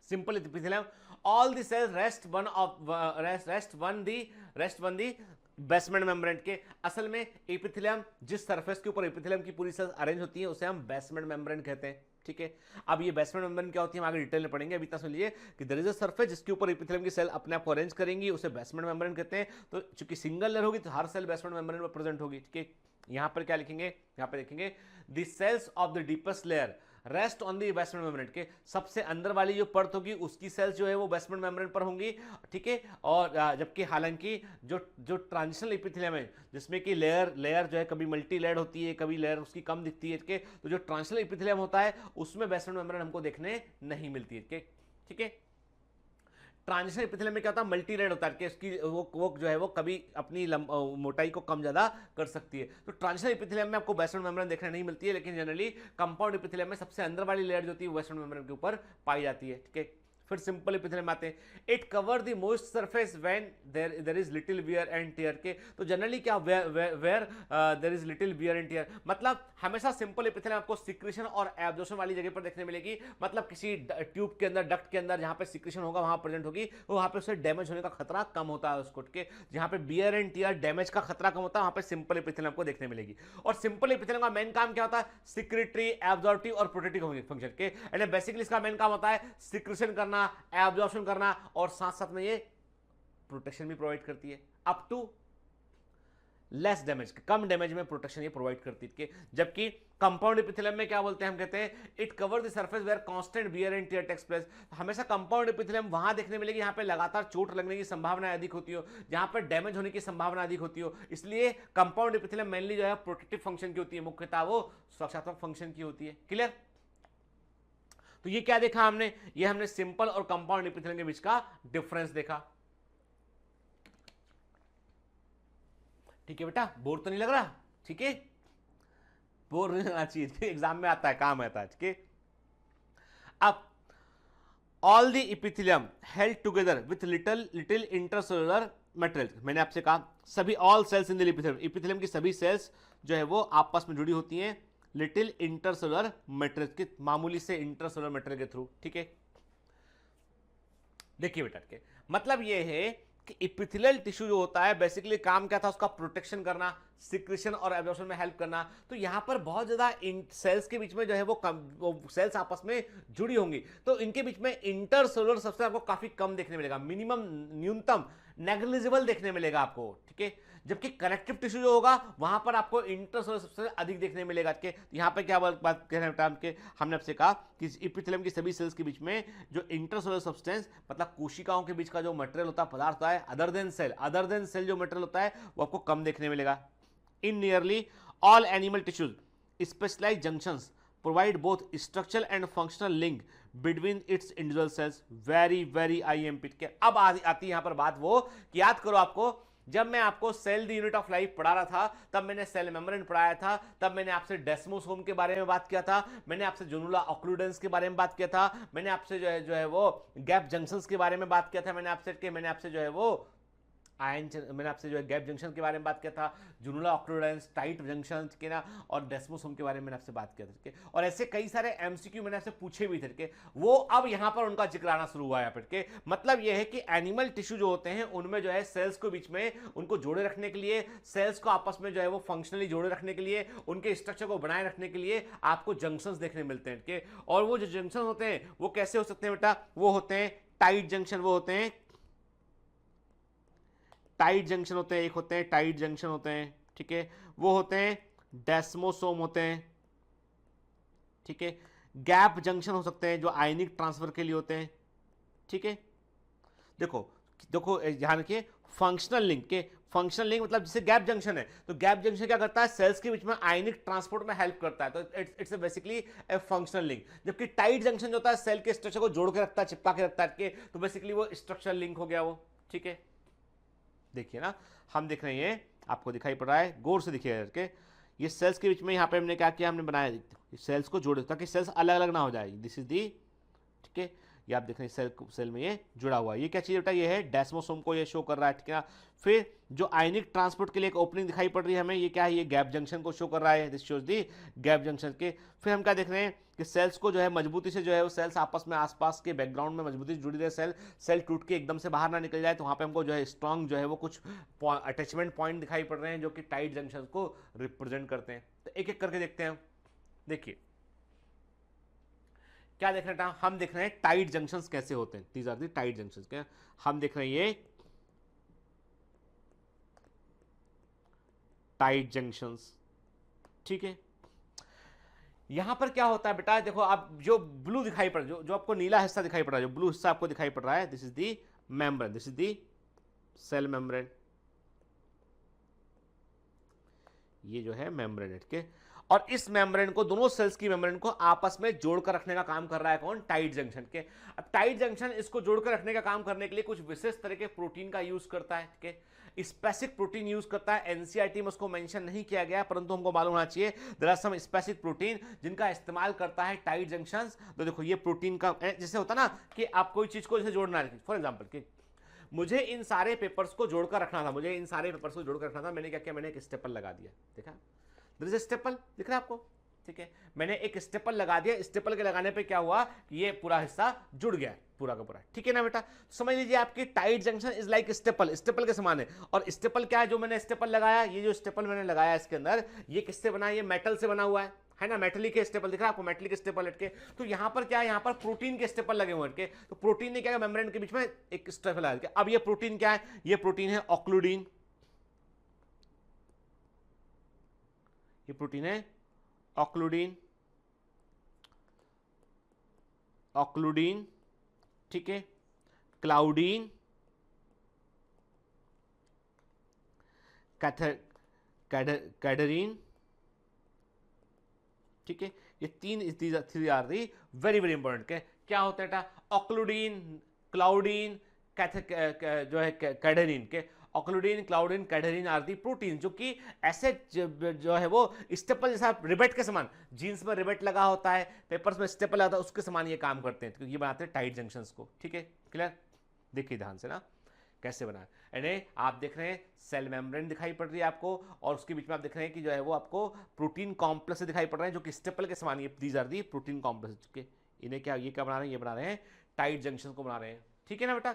Simple epithelium, all the cells rest on the basement membrane के। असल में एपिथेलियम, जिस सरफेस के ऊपर एपिथेलियम की पूरी सेल्स अरेंज होती है उसे हम बेसमेंट मेम्ब्रेन कहते हैं, ठीक है। अब ये बेसमेंट मेम्ब्रेन क्या होती है हम आगे डिटेल में पढ़ेंगे, अभी तक सुन लीजिए कि देयर इज अ सरफेस जिसके ऊपर एपिथेलियम की सेल अपने आप को अरेंज करेंगी, उसे बेसमेंट मेम्ब्रेन कहते हैं। तो चूंकि सिंगल लेयर होगी तो हर सेल बेसमेंट मेम्ब्रेन में प्रेजेंट होगी, ठीक है। यहां पर क्या लिखेंगे, यहां पर लिखेंगे the cells of the deepest layer rest on the basement membrane के, सबसे अंदर वाली जो परत होगी उसकी सेल्स जो है वो बेसमेंट मेम्ब्रेन पर होंगी, ठीक है। और जबकि हालांकि जो ट्रांजिशनल एपिथेलियम है जिसमें कि लेयर जो है कभी मल्टी लेयर होती है, कभी लेयर उसकी कम दिखती है, ठीक है। तो जो ट्रांजिशनल एपिथेलियम होता है उसमें बेसमेंट मेम्ब्रेन हमको देखने नहीं मिलती है, ठीक है। ट्रांजिशनल एपिथेलियम में क्या होता है, मल्टी लेयर होता है कि इसकी वो जो है वो कभी अपनी मोटाई को कम ज्यादा कर सकती है। तो ट्रांजिशनल एपिथेलियम में आपको बेसमेंट मेम्ब्रेन देखने नहीं मिलती है, लेकिन जनरली कंपाउंड एपिथेलियम में सबसे अंदर वाली लेयर जो होती है वेस्टर्न मेम्ब्रेन के ऊपर पाई जाती है, ठीक है। फिर सिंपल एपिथेलियम आते हैं, it cover the most surface when there is little wear and tear के। तो जनरली क्या where there is little wear and tear, मतलब हमेशा सिंपल एपिथेलियम आपको सिक्रेशन और एब्जॉर्प्शन वाली जगह पर देखने मिलेगी, मतलब किसी ट्यूब के अंदर, डक्ट के अंदर जहां पे सिक्रेशन होगा वहां प्रेजेंट होगी, वहां पे उससे डैमेज होने का खतरा कम होता है उसको के, जहां पे बियर एंड टियर डैमेज का खतरा कम होता है, वहां पे सिंपल एपिथेलियम आपको देखने मिलेगी। और सिंपल एपिथेलियम का मेन काम क्या होता है, सिक्रेटरी, एब्जॉर्प्टिव और प्रोटेक्टिव फंक्शन के, यानी बेसिकली इसका मेन काम होता है सिक्रेशन करना, एब्जॉर्प्शन करना, और साथ साथ में ये प्रोटेक्शन भी प्रोवाइड करती है, अप टू लेस डैमेज, कम डैमेज में प्रोटेक्शन ये प्रोवाइड करती है। जबकि कंपाउंड एपिथेलियम में क्या बोलते हैं, हम कहते हैं it cover the surface where constant wear and tear takes place. हमेशा कंपाउंड एपिथेलियम वहां देखने मिलेगी जहां पे लगातार चोट लगने की संभावना अधिक होती हो, जहां पर डैमेज होने की संभावना अधिक होती हो, इसलिए कंपाउंड एपिथेलियम मेनली जो है प्रोटेक्टिव फंक्शन की होती है, मुख्यतः वो सुरक्षात्मक फंक्शन की होती है। क्लियर? तो ये क्या देखा हमने, ये हमने सिंपल और कंपाउंड एपिथेलियम के बीच का डिफरेंस देखा। ठीक है बेटा, बोर तो नहीं लग रहा? ठीक है, बोर नहीं लगना चाहिए, एग्जाम में आता है, काम आता है। ठीक है, अब all the epithelium held together with little intercellular material, मैंने आपसे कहा सभी all cells in the epithelium, epithelium की सभी सेल्स जो है वो आपस में जुड़ी होती हैं लिटिल इंटरसेलुलर मटेरियल के, मामूली से इंटरसेलुलर मटेरियल के थ्रू। ठीक है, देखिए बेटा के मतलब ये है कि एपिथेलियल टिश्यू जो होता है बेसिकली काम क्या था, उसका प्रोटेक्शन करना, सिक्रेशन और एब्जॉर्प्शन में हेल्प करना। तो यहां पर बहुत ज्यादा सेल्स के बीच में जो है वो सेल्स आपस में जुड़ी होंगी, तो इनके बीच में इंटरसेलुलर सबसे आपको काफी कम देखने मिलेगा, मिनिमम, न्यूनतम, नेग्लिजिबल देखने मिलेगा आपको। ठीक है, जबकि कनेक्टिव टिश्यू जो होगा वहां पर आपको इंटरसेलुलर सबसे अधिक देखने मिलेगा। के यहां पर क्या बात कह रहे हैं, हमने आपसे कहा कि एपिथेलियम की सभी सेल्स के बीच में जो इंटरसेलुलर सब्सटेंस, मतलब कोशिकाओं के बीच का जो मटेरियल होता है, पदार्थ होता है, अदर देन सेल जो मटेरियल होता है वो आपको कम देखने मिलेगा। In nearly all animal tissues specialised junctions provide both structural and functional link between its individual cells. Very IMP के। अब आती है यहां पर बात वो कि याद करो, आपको जब मैं आपको cell the unit of life पढ़ा रहा था तब मैंने सेल मेम्ब्रेन पढ़ाया था, तब मैंने आपसे डेस्मोसोम के बारे में बात किया था, मैंने आपसे जोनुला ऑक्लूडेंस के बारे में बात किया था, मैंने आपसे जो है वो गैप जंक्शंस के बारे में बात किया था, मैंने आपसे जो है वो मैंने आपसे जो है गैप जंक्शन के बारे में बात किया था, जुनुला ऑक्लूडेंस, टाइट जंक्शन के ना, और डेस्मोसोम के बारे में मैंने आपसे बात किया था। और ऐसे कई सारे MCQ मैंने आपसे पूछे भी थे कि वो अब यहां पर उनका जिक्र आना शुरू हुआ है यहाँ पर। मतलब ये है कि एनिमल टिश्यू जो होते हैं उनमें जो है सेल्स को बीच में उनको जोड़े रखने के लिए, सेल्स को आपस में जो है वो फंक्शनली जोड़े रखने के लिए, उनके स्ट्रक्चर को बनाए रखने के लिए आपको जंक्शंस देखने मिलते हैं। और वो जो जंक्शन होते हैं वो कैसे हो सकते हैं बेटा, वो होते हैं टाइट जंक्शन, वो होते हैं टाइट जंक्शन होते हैं, एक होते हैं टाइट जंक्शन होते हैं। ठीक है, वो होते हैं डेस्मोसोम होते हैं। ठीक है, गैप जंक्शन हो सकते हैं जो आयनिक ट्रांसफर के लिए होते हैं। ठीक है, देखो ध्यान रखिए, फंक्शनल लिंक के, फंक्शनल लिंक मतलब जैसे गैप जंक्शन है, तो गैप जंक्शन क्या करता है, सेल्स के बीच में आयनिक ट्रांसपोर्ट में हेल्प करता है, तो it's basically A functional link. जबकि टाइट जंक्शन जो होता है सेल के स्ट्रक्चर को जोड़ के रखता है, चिपका के रखता है, तो बेसिकली वो स्ट्रक्चरल लिंक हो गया वो। ठीक है, देखिए ना, हम देख रहे हैं, आपको दिखाई पड़ रहा है, गौर से देखिए करके, ये सेल्स के बीच में यहाँ पे हमने क्या किया, हमने बनाया सेल्स को जोड़े ताकि सेल्स अलग अलग ना हो जाए। दिस इज दी, ठीक है, ये आप देख रहे हैं सेल में ये जुड़ा हुआ है। ये क्या चीज़ बेटा, ये है डेस्मोसोम को ये शो कर रहा है। ठीक है, फिर जो आयनिक ट्रांसपोर्ट के लिए एक ओपनिंग दिखाई पड़ रही है हमें, ये क्या है, ये गैप जंक्शन को शो कर रहा है, this shows the gap junction के। फिर हम क्या देख रहे हैं कि सेल्स को जो है मजबूती से जो है वो सेल्स आपस में आसपास के बैकग्राउंड में मजबूती से जुड़ी रहे, सेल टूट के एकदम से बाहर ना निकल जाए, तो वहाँ पे हमको जो है स्ट्रॉन्ग जो है वो कुछ अटैचमेंट पॉइंट दिखाई पड़ रहे हैं जो कि टाइट जंक्शन को रिप्रेजेंट करते हैं। तो एक एक करके देखते हैं। देखिए क्या देख रहे हैं, हम देख रहे हैं टाइट जंक्शंस कैसे होते हैं, these are the tight junctions. क्या हम देख रहे हैं, ये टाइट जंक्शंस। ठीक है, यहां पर क्या होता है बेटा, देखो आप जो ब्लू दिखाई पड़ रहा है, जो आपको नीला हिस्सा दिखाई पड़ रहा है, जो ब्लू हिस्सा आपको दिखाई पड़ रहा है, this is the membrane, this is the cell membrane. ये जो है मेम्ब्रेन है। ठीक है, और इस मेम्ब्रेन को, दोनों सेल्स की मेम्ब्रेन को आपस में जोड़कर रखने का काम कर रहा है कौन, टाइट जंक्शन के। अब टाइट जंक्शन इसको जोड़कर रखने का काम करने के लिए कुछ विशेष तरह के प्रोटीन का यूज करता है। ठीक है, स्पेसिफिक प्रोटीन यूज करता है, एनसीईआरटी में उसको मेंशन नहीं किया गया, परंतु हमको मालूम होना चाहिए there are some specific protein जिनका इस्तेमाल करता है टाइट जंक्शंस। तो देखो ये प्रोटीन का जैसे होता ना कि आप कोई चीज को जैसे जोड़ना है, फॉर एग्जांपल कि मुझे इन सारे पेपर्स को जोड़कर रखना था, मैंने क्या किया, मैंने एक स्टेपल लगा दिया, देखा देयर इज अ स्टेपल, दिख रहा है आपको, ठीक है, मैंने एक स्टेपल लगा दिया, स्टेपल के लगाने पे क्या हुआ कि ये पूरा हिस्सा जुड़ गया पूरा का पूरा, ठीक है ना बेटा। समझ लीजिए आपकी tight junction is like staple, staple के समान है। और स्टेपल क्या है, जो मैंने स्टेपल लगाया, ये जो स्टेपल मैंने लगाया इसके अंदर, ये किससे बना है, ये मेटल से बना हुआ है ना, मेटलिक स्टेपल दिख रहा है आपको, मेटलिक स्टेपल लटके। तो यहां पर क्या है, यहां पर प्रोटीन के स्टेपल लगे हुए लटके, तो प्रोटीन ने क्या किया, मेम्ब्रेन के बीच में एक स्टेपल लगा दिया। अब ये प्रोटीन क्या है, ये प्रोटीन है ऑक्लूडीन, ये प्रोटीन है ऑक्लूडीन, ऑक्लूडीन, ठीक है, क्लाउडीन, कैडरीन, ठीक है, ये तीन three are the very very important. क्या होता है बेटा, ऑक्लूडीन, क्लाउडीन, जो है कैडरीन के, ऑक्लूडीन, क्लाउडीन, कैडरीन आर दी प्रोटीन जो कि ऐसे जो है वो स्टेपल जैसा रिबेट के समान, जीन्स में रिबेट लगा होता है, पेपर्स में स्टेपल लगा होता है, उसके समान ये काम करते हैं, क्योंकि ये बनाते हैं टाइट जंक्शंस को, ठीक है, क्लियर। देखिए ध्यान से ना कैसे बना है, यानी आप देख रहे हैं सेल मेम्ब्रेन दिखाई पड़ रही है आपको, और उसके बीच में आप देख रहे हैं कि जो है वो आपको प्रोटीन कॉम्प्लेक्स दिखाई पड़ रहे हैं जो कि स्टेपल के समान, ये these are the protein complex के, इन्हें क्या, ये क्या बना रहे हैं, ये बना रहे हैं टाइट जंक्शन को बना रहे हैं, ठीक है ना बेटा।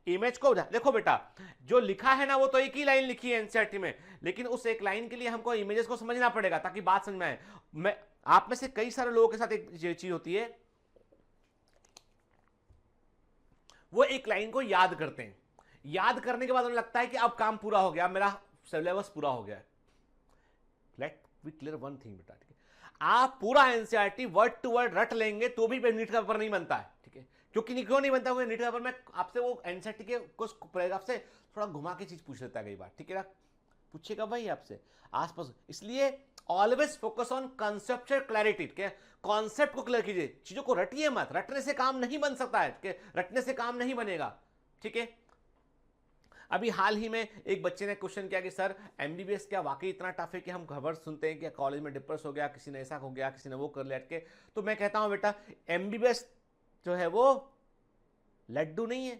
इमेज को देखो बेटा, जो लिखा है ना वो तो एक ही लाइन लिखी है एनसीईआरटी में, लेकिन उस एक लाइन के लिए हमको इमेजेस को समझना पड़ेगा ताकि बात समझ में आए। मैं आप में से कई सारे लोगों के साथ एक चीज होती है, वो एक लाइन को याद करते हैं, याद करने के बाद उन्हें लगता है कि अब काम पूरा हो गया, मेरा सिलेबस पूरा हो गया। Let be clear one thing बेटा, ठीक है, आप पूरा एनसीईआरटी वर्ड टू वर्ड रट लेंगे तो भी नीट का पेपर नहीं बनता है, ठीक है, क्योंकि क्यों नहीं बनता हुआ नीट का पेपर में आपसे वो एनसीईआरटी के कुछ पैराग्राफ से थोड़ा घुमा के चीज पूछ लेता है कई बार, ठीक है ना, पूछेगा भाई आपसे आसपास, इसलिए always focus on conceptual clarity, ठीक है, कॉन्सेप्ट को क्लियर कीजिए, चीजों को रटिए मत, रटने से काम नहीं बन सकता है, ठीक है, रटने से काम नहीं बनेगा, ठीक है। अभी हाल ही में एक बच्चे ने क्वेश्चन किया कि सर एमबीबीएस क्या वाकई इतना टफ है कि हम खबर सुनते हैं कि कॉलेज में डिप्रेस हो गया, किसी ने ऐसा हो गया, किसी ने वो कर लिया के, तो मैं कहता हूं बेटा एमबीबीएस जो है वो लड्डू नहीं है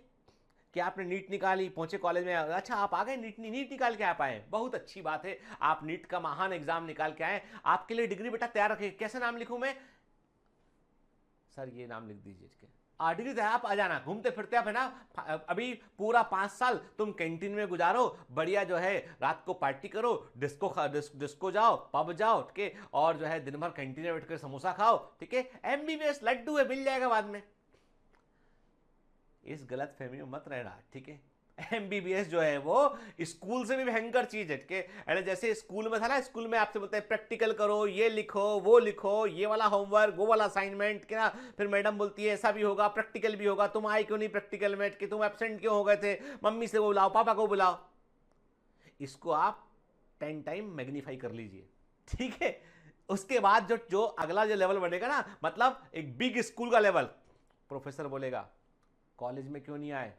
कि आपने नीट निकाली, पहुंचे कॉलेज में, अच्छा आप आ गए, नीट निकाल के आप आए, बहुत अच्छी बात है, आप नीट का महान एग्जाम निकाल के आए, आपके लिए डिग्री बेटा तैयार रखिए, कैसे नाम लिखूं मैं, सर ये नाम लिख दीजिए, ठीक है, डिग्री तैयार, आप आ जाना, घूमते फिरते आप है ना, अभी पूरा 5 साल तुम कैंटीन में गुजारो, बढ़िया जो है रात को पार्टी करो, डिस्को जाओ, पब जाओ, ठीक है, और जो है दिन भर कैंटीन में बैठकर समोसा खाओ, ठीक है, एमबीबीएस लड्डू है, मिल जाएगा बाद में, इस गलत फहमी में मत रहना, ठीक है। एमबीबीएस जो है वो स्कूल से भी भयंकर चीज है, ठीक है, जैसे स्कूल में था ना, स्कूल में आपसे बोलते हैं प्रैक्टिकल करो, ये लिखो, वो लिखो, ये वाला होमवर्क, वो वाला असाइनमेंट, क्या फिर मैडम बोलती है ऐसा भी होगा, प्रैक्टिकल भी होगा, तुम आए क्यों नहीं प्रैक्टिकल में, कि तुम एब्सेंट क्यों हो गए थे, मम्मी से बुलाओ, पापा को बुलाओ, इसको आप 10 टाइम मैग्नीफाई कर लीजिए, ठीक है। उसके बाद जो अगला जो लेवल बनेगा ना, मतलब एक बिग स्कूल का लेवल, प्रोफेसर बोलेगा कॉलेज में क्यों नहीं आए,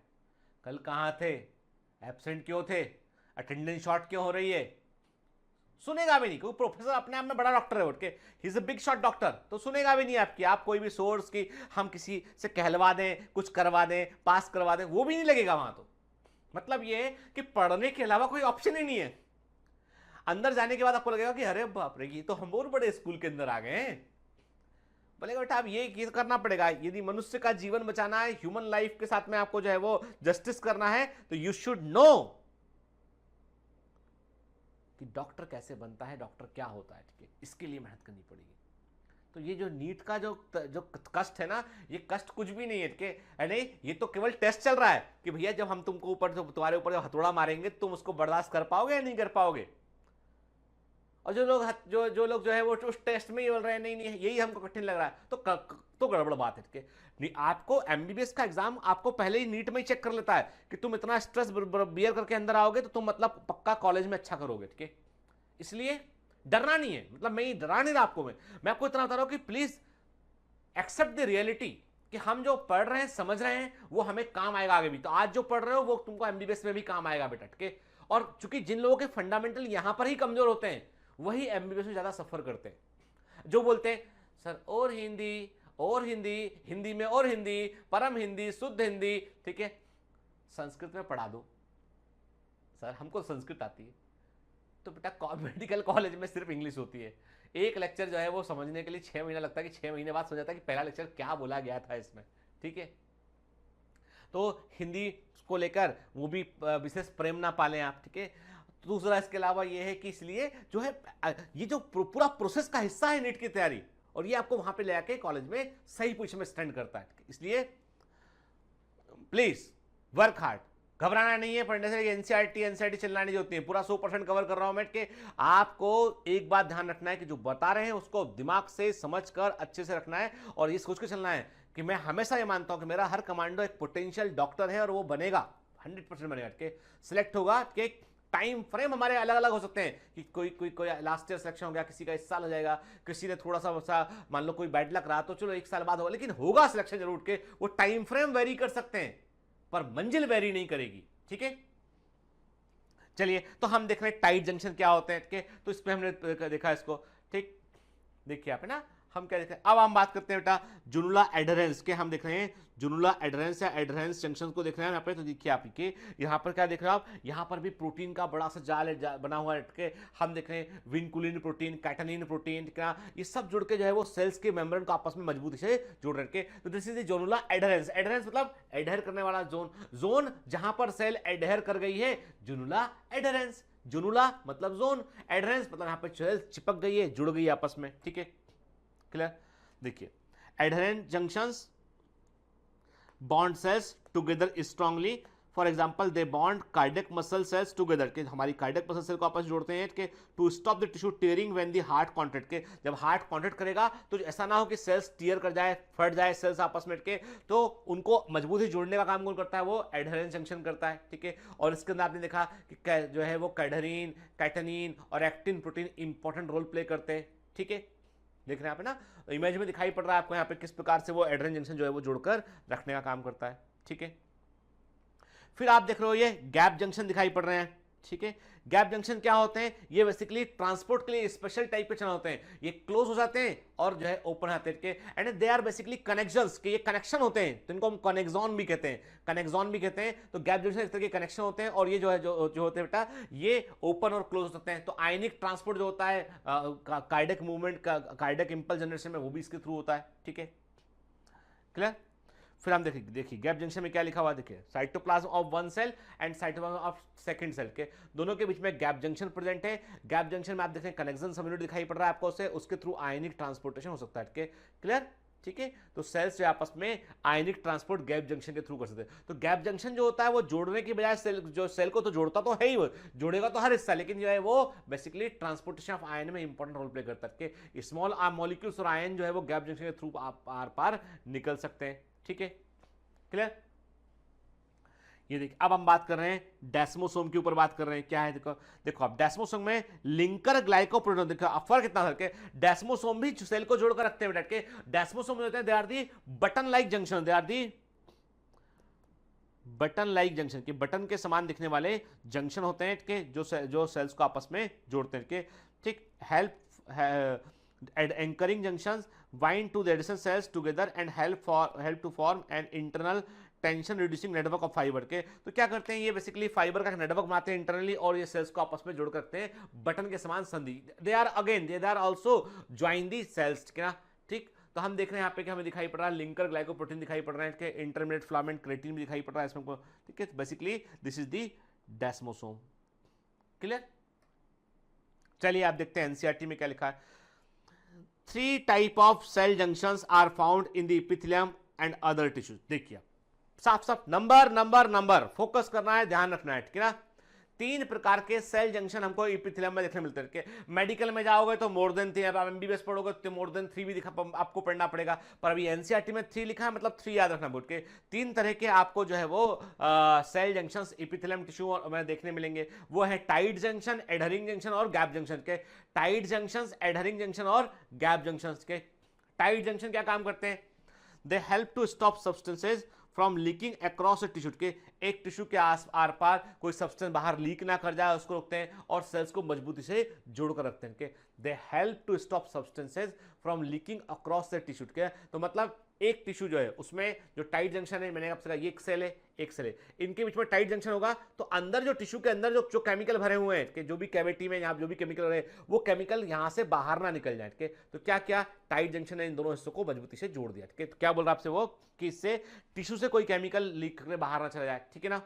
कल कहां थे, एब्सेंट क्यों थे, अटेंडेंस शॉर्ट क्यों हो रही है, सुनेगा भी नहीं, क्योंकि प्रोफेसर अपने आप में बड़ा डॉक्टर है, उठ के he is a big shot doctor, तो सुनेगा भी नहीं आपकी, आप कोई भी सोर्स की हम किसी से कहलवा दें, कुछ करवा दें, पास करवा दें, वो भी नहीं लगेगा वहां। तो मतलब ये कि पढ़ने के अलावा कोई ऑप्शन ही नहीं है। अंदर जाने के बाद आपको लगेगा कि अरे बाप रे, ये तो हम और बड़े स्कूल के अंदर आ गए हैं। बोलेगा बेटा अब ये करना पड़ेगा, यदि मनुष्य का जीवन बचाना है, ह्यूमन लाइफ के साथ में आपको जो है वो जस्टिस करना है, तो यू शुड नो कि डॉक्टर कैसे बनता है, डॉक्टर क्या होता है, ठीक है, इसके लिए मेहनत करनी पड़ेगी। तो ये जो नीट का जो कष्ट है ना, ये कष्ट कुछ भी नहीं है, ठीक है, नहीं, ये तो केवल टेस्ट चल रहा है कि भैया जब हम तुमको ऊपर, तुम्हारे ऊपर जब हथौड़ा मारेंगे तुम उसको बर्दाश्त कर पाओगे या नहीं कर पाओगे। और जो लोग जो है वो उस टेस्ट में ही बोल रहे हैं नहीं यही हमको कठिन लग रहा है, तो गड़बड़ बात है, ठीक है। आपको एमबीबीएस का एग्जाम आपको पहले ही नीट में ही चेक कर लेता है कि तुम इतना स्ट्रेस बियर करके अंदर आओगे तो तुम मतलब पक्का कॉलेज में अच्छा करोगे, ठीक है। इसलिए डरना नहीं है, मतलब मैं डरा नहीं रहा आपको, मैं आपको इतना बता रहा हूं कि प्लीज एक्सेप्ट द रियलिटी कि हम जो पढ़ रहे हैं, समझ रहे हैं, वो हमें काम आएगा आगे भी। तो आज जो पढ़ रहे हो वो तुमको एमबीबीएस में भी काम आएगा बेटा, ठीक है। और चूंकि जिन लोगों के फंडामेंटल यहां पर ही कमजोर होते हैं वही एमबीबीएस में ज्यादा सफर करते हैं, जो बोलते हैं सर और हिंदी और हिंदी, हिंदी में और हिंदी, परम हिंदी, शुद्ध हिंदी, ठीक है, संस्कृत में पढ़ा दो सर, हमको संस्कृत आती है। तो बेटा मेडिकल कॉलेज में सिर्फ इंग्लिश होती है, एक लेक्चर जो है वो समझने के लिए 6 महीना लगता है कि 6 महीने बाद समझ आता है कि पहला लेक्चर क्या बोला गया था इसमें, ठीक है। तो हिंदी को लेकर वो भी विशेष प्रेम ना पालें आप, ठीक है। दूसरा इसके अलावा ये है कि इसलिए जो है ये जो पूरा प्रोसेस का हिस्सा है नीट की तैयारी, और ये आपको वहां पे ले आके कॉलेज में सही पोजीशन में स्टैंड करता है। इसलिए प्लीज वर्क हार्ड, घबराना नहीं है पढ़ने से। एनसीईआरटी चलना नहीं होती है, पूरा 100% कवर कर रहा हूं मैं कि आपको एक बात ध्यान रखना है कि जो बता रहे हैं उसको दिमाग से समझकर अच्छे से रखना है, और ये सोच के चलना है कि मैं हमेशा ये मानता हूं कि मेरा हर कमांडो एक पोटेंशियल डॉक्टर है और वो बनेगा, 100% बनेगा, कि सिलेक्ट होगा। कि टाइम फ्रेम हमारे अलग अलग हो सकते हैं कि कोई लास्ट ईयर सिलेक्शन हो गया, किसी का इस साल हो जाएगा, किसी ने थोड़ा सा मान लो कोई बैड लक रहा तो चलो 1 साल बाद होगा, लेकिन होगा सिलेक्शन जरूर। के वो टाइम फ्रेम वेरी कर सकते हैं पर मंजिल वेरी नहीं करेगी, ठीक है। चलिए तो हम देख रहे हैं टाइट जंक्शन क्या होते हैं, तो इसमें हमने देखा इसको, ठीक। देखिए आप है ना, हम क्या देख रहे हैं, अब हम बात करते हैं बेटा जुनुला एडहेरेंस के। हम देख रहे हैं जुनुला एडहेरेंस या एडहेरेंस जंक्शन को देख रहे हैं यहाँ पे। तो देखिए आप के यहाँ पर क्या देख रहे हो आप, यहाँ पर भी प्रोटीन का बड़ा सा जाल बना हुआ है। हम देख रहे हैं विनकुलिन प्रोटीन, कैटानिन प्रोटीन, क्या ये सब जुड़ के जो है वो सेल्स के मेम्ब्रेन को आपस में मजबूती से जोड़ रखे। तो दिस इज जुनुला एडहेरेंस। एडहेरेंस मतलब एडहेर करने वाला जोन जहां पर सेल एडहेर कर गई है, जुनुला एडहेरेंस। जुनुला मतलब जोन, एडहेरेंस मतलब यहाँ पे सेल चिपक गई है, जुड़ गई है आपस में, ठीक है, क्लियर। देखिए adherent junctions bond cells together strongly, for example they bond cardiac muscle cells together, के हमारी कार्डियक मसल सेल को आपस में जोड़ते हैं कि to stop the tissue tearing when the heart contract, के जब हार्ट कॉन्ट्रैक्ट करेगा तो ऐसा ना हो कि सेल्स टीयर कर जाए, फट जाए सेल्स आपस में के, तो उनको मजबूती जोड़ने का काम कौन करता है, वो एडहेरेंस जंक्शन करता है, ठीक है। और इसके अंदर आपने देखा कि जो है वो कैडरीन, कैटानिन और actin protein important role play करते हैं, ठीक है। देख रहे हैं आप ना, इमेज में दिखाई पड़ रहा है आपको यहाँ पे किस प्रकार से वो एड्रेनल जंक्शन जो है वो जोड़कर रखने का काम करता है, ठीक है। फिर आप देख रहे हो ये गैप जंक्शन दिखाई पड़ रहे हैं, ठीक है। गैप जंक्शन क्या होते हैं, ये बेसिकली ट्रांसपोर्ट के लिए स्पेशल टाइप के चैनल होते हैं। ये क्लोज हो जाते हैं और जो है ओपन आते हैं, and they are basically connections, के ये कनेक्शन होते हैं, तो इनको हम कनेक्सॉन भी कहते हैं, कनेक्सॉन भी कहते हैं। तो गैप जंक्शन इस तरह के कनेक्शन होते हैं, और ये जो है जो होते हैं बेटा ये ओपन और क्लोज हो सकते हैं। तो आयनिक ट्रांसपोर्ट जो होता है कार्डियक मूवमेंट का, कार्डियक इंपल्स जनरेशन में, वो भी इसके थ्रू होता है, ठीक है, क्लियर। फिर हम देखिए गैप जंक्शन में क्या लिखा हुआ, देखिए cytoplasm of one cell and cytoplasm of second cell, के दोनों के बीच में गैप जंक्शन प्रेजेंट है। गैप जंक्शन में आप देख रहे हैं कनेक्शन सबयूनिट दिखाई पड़ रहा है आपको, उसके थ्रू आयनिक ट्रांसपोर्टेशन हो सकता है, के क्लियर, ठीक है। तो सेल्स जो आपस में आयनिक ट्रांसपोर्ट गैप जंक्शन के थ्रू कर सकते हैं। तो गैप जंक्शन जो होता है वो जोड़ने की बजाय सेल को तो जोड़ता तो है ही, वो जोड़ेगा तो हर हिस्सा, लेकिन जो है वो बेसिकली ट्रांसपोर्टेशन ऑफ आयन में इंपॉर्टेंट रोल प्ले करता है, कि स्मॉल मॉलिक्यूल्स और आयन जो है वो गैप जंक्शन के थ्रू आर पार निकल सकते हैं, ठीक है, क्लियर। ये देखिए अब हम बात कर रहे हैं डेस्मोसोम के ऊपर बात कर रहे हैं, क्या है देखो अब डेस्मोसोम में लिंकर ग्लाइकोप्रोटीन, देखो अब फर्क कितना करके, डेस्मोसोम भी सेल को जोड़कर रखते हैं बेटा, के डेस्मोसोम होते हैं they are the button like junction, they are the button like junction, के बटन के समान दिखने वाले जंक्शन होते हैं के जो सेल्स को आपस में जोड़ते हैं, के ठीक। Help anchoring junctions bind to the adjacent cells together and help to form an internal tension reducing network of fiber, के तो क्या करते हैं ये बेसिकली फाइबर का नेटवर्क बनाते हैं इंटरनली, और ये सेल्स को आपस में जोड़ कर रखते हैं बटन के समान संधि। They are also join the cells, क्या ठीक। तो हम देख रहे हैं यहाँ पे कि हमें दिखाई पड़ रहा है लिंकर ग्लाइकोप्रोटीन दिखाई पड़ रहा है, कि इंटरमीडिएट फिलामेंट क्रेटिन भी दिखाई पड़ रहा है इसमें, ठीक है। Basically this is the desmosome, clear. चलिए आप देखते हैं एनसीईआरटी में क्या लिखा है। 3 type of cell junctions are found in the epithelium and other tissues। देखिए साफ साफ नंबर फोकस करना है, ध्यान रखना है, ठीक है ना। 3 प्रकार के सेल जंक्शन हमको इपिथेलियम में देखने मिलते हैं। मेडिकल में जाओगे तो मोर देन 3, अब एमबीबीएस पढ़ोगे तो मोर देन 3 भी आपको पढ़ना पड़ेगा, पर अभी एनसीईआरटी में 3 लिखा है, मतलब 3 याद रखना बोल के। 3 तरह के आपको जो है वो सेल जंक्शंस इपिथेलियम टिश्यू में देखने मिलेंगे, वो है टाइट जंक्शन, एडहरिंग जंक्शन और गैप जंक्शन, के टाइट जंक्शन, एडहरिंग जंक्शन और गैप जंक्शन। के टाइट जंक्शन क्या काम करते हैं, they help to stop substances from leaking across a tissue, के एक टिश्यू के आर पार कोई सब्सटेंस बाहर लीक ना कर जाए उसको रोकते हैं, और सेल्स को मजबूती से जोड़कर रखते हैं के they help to stop substances from leaking across the tissue के। तो मतलब एक टिश्यू जो है उसमें जो टाइट जंक्शन है, मैंने आपसे कहा ये एक सेल है एक सेल है, इनके बीच में टाइट जंक्शन होगा तो अंदर जो टिश्यू के अंदर जो केमिकल भरे हुए हैं कि जो भी कैविटी में यहाँ जो भी केमिकल रहे वो केमिकल यहाँ से बाहर ना निकल जाए के, तो क्या क्या टाइट जंक्शन है इन दोनों हिस्सों को मजबूती से जोड़ दिया। तो क्या बोल रहा है आपसे वो कि इससे टिश्यू से कोई केमिकल लीक करके बाहर ना चला जाए, ठीक है ना,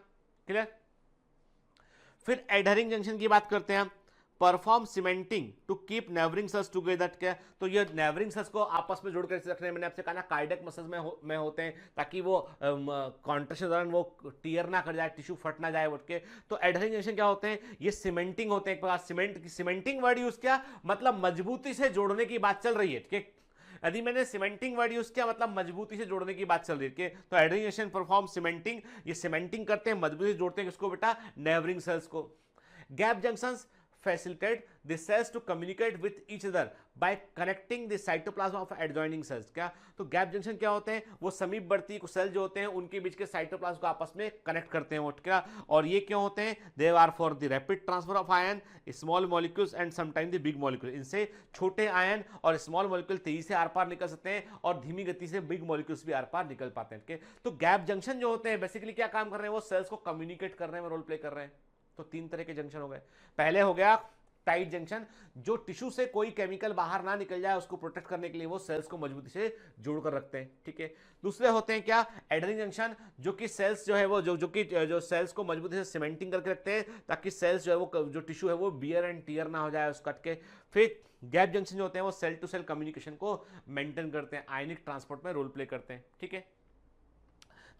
क्लियर। फिर एडहरिंग जंक्शन की बात करते हैं हम। Perform cementing to keep neighbouring cells together, क्या तो ये नेवरिंग सेल्स को आपस में जोड़कर रखने, मैंने आपसे कहा ना कार्डियक मसल्स में होते हैं ताकि वो कॉन्ट्रैक्शन के दौरान वो टीयर ना कर जाए, टिश्यू फट ना जाए उठ के। तो एडहरिंग जंक्शन क्या होते हैं, ये सीमेंटिंग होते हैं एक प्रकार। सीमेंटिंग वर्ड यूज किया मतलब मजबूती से जोड़ने की बात चल रही है, ठीक है। यदि मैंने सीमेंटिंग वर्ड यूज किया मतलब मजबूती से जोड़ने की बात चल रही है, तो एडहरिंग जंक्शन परफॉर्म सीमेंटिंग, ये सीमेंटिंग करते हैं, मजबूती से जोड़ते हैं किसको बेटा, नेवरिंग सेल्स को। Gap junctions facilitate the cells to communicate with each other by connecting the cytoplasm of adjoining cells। क्या तो गैप जंक्शन क्या होते हैं, वो समीपवर्ती कुछ सेल जो होते हैं उनके बीच के साइटोप्लाज्म को आपस में कनेक्ट करते हैं, क्या और ये क्यों होते हैं, they are for the rapid transfer of ion, small molecules and sometime the big molecule. इनसे छोटे आयन और स्मॉल मॉलिक्यूल तेजी से आर पार निकल सकते हैं और धीमी गति से बिग मॉलिक्यूल्स भी आर पार निकल पाते हैं। तो गैप जंक्शन जो होते हैं बेसिकली क्या काम कर रहे हैं, वो सेल्स को कम्युनिकेट करने में रोल प्ले कर रहे हैं। तो तीन तरह के जंक्शन हो गए। पहले हो गया टाइट जंक्शन, जो टिश्यू से कोई केमिकल बाहर ना निकल जाए उसको प्रोटेक्ट करने के लिए वो सेल्स को मजबूती से जोड़कर रखते हैं, ठीक है। दूसरे होते हैं क्या, एडहरिंग जंक्शन, जो कि सेल्स जो है वो जो सेल्स को मजबूती से सीमेंटिंग करके रखते हैं ताकि सेल्स जो है वो जो टिश्यू है वो बियर एंड टियर ना हो जाए उस कट के। फिर गैप जंक्शन जो होते हैं वो सेल टू सेल कम्युनिकेशन को मेंटेन करते हैं, आयनिक ट्रांसपोर्ट में रोल प्ले करते हैं, ठीक है।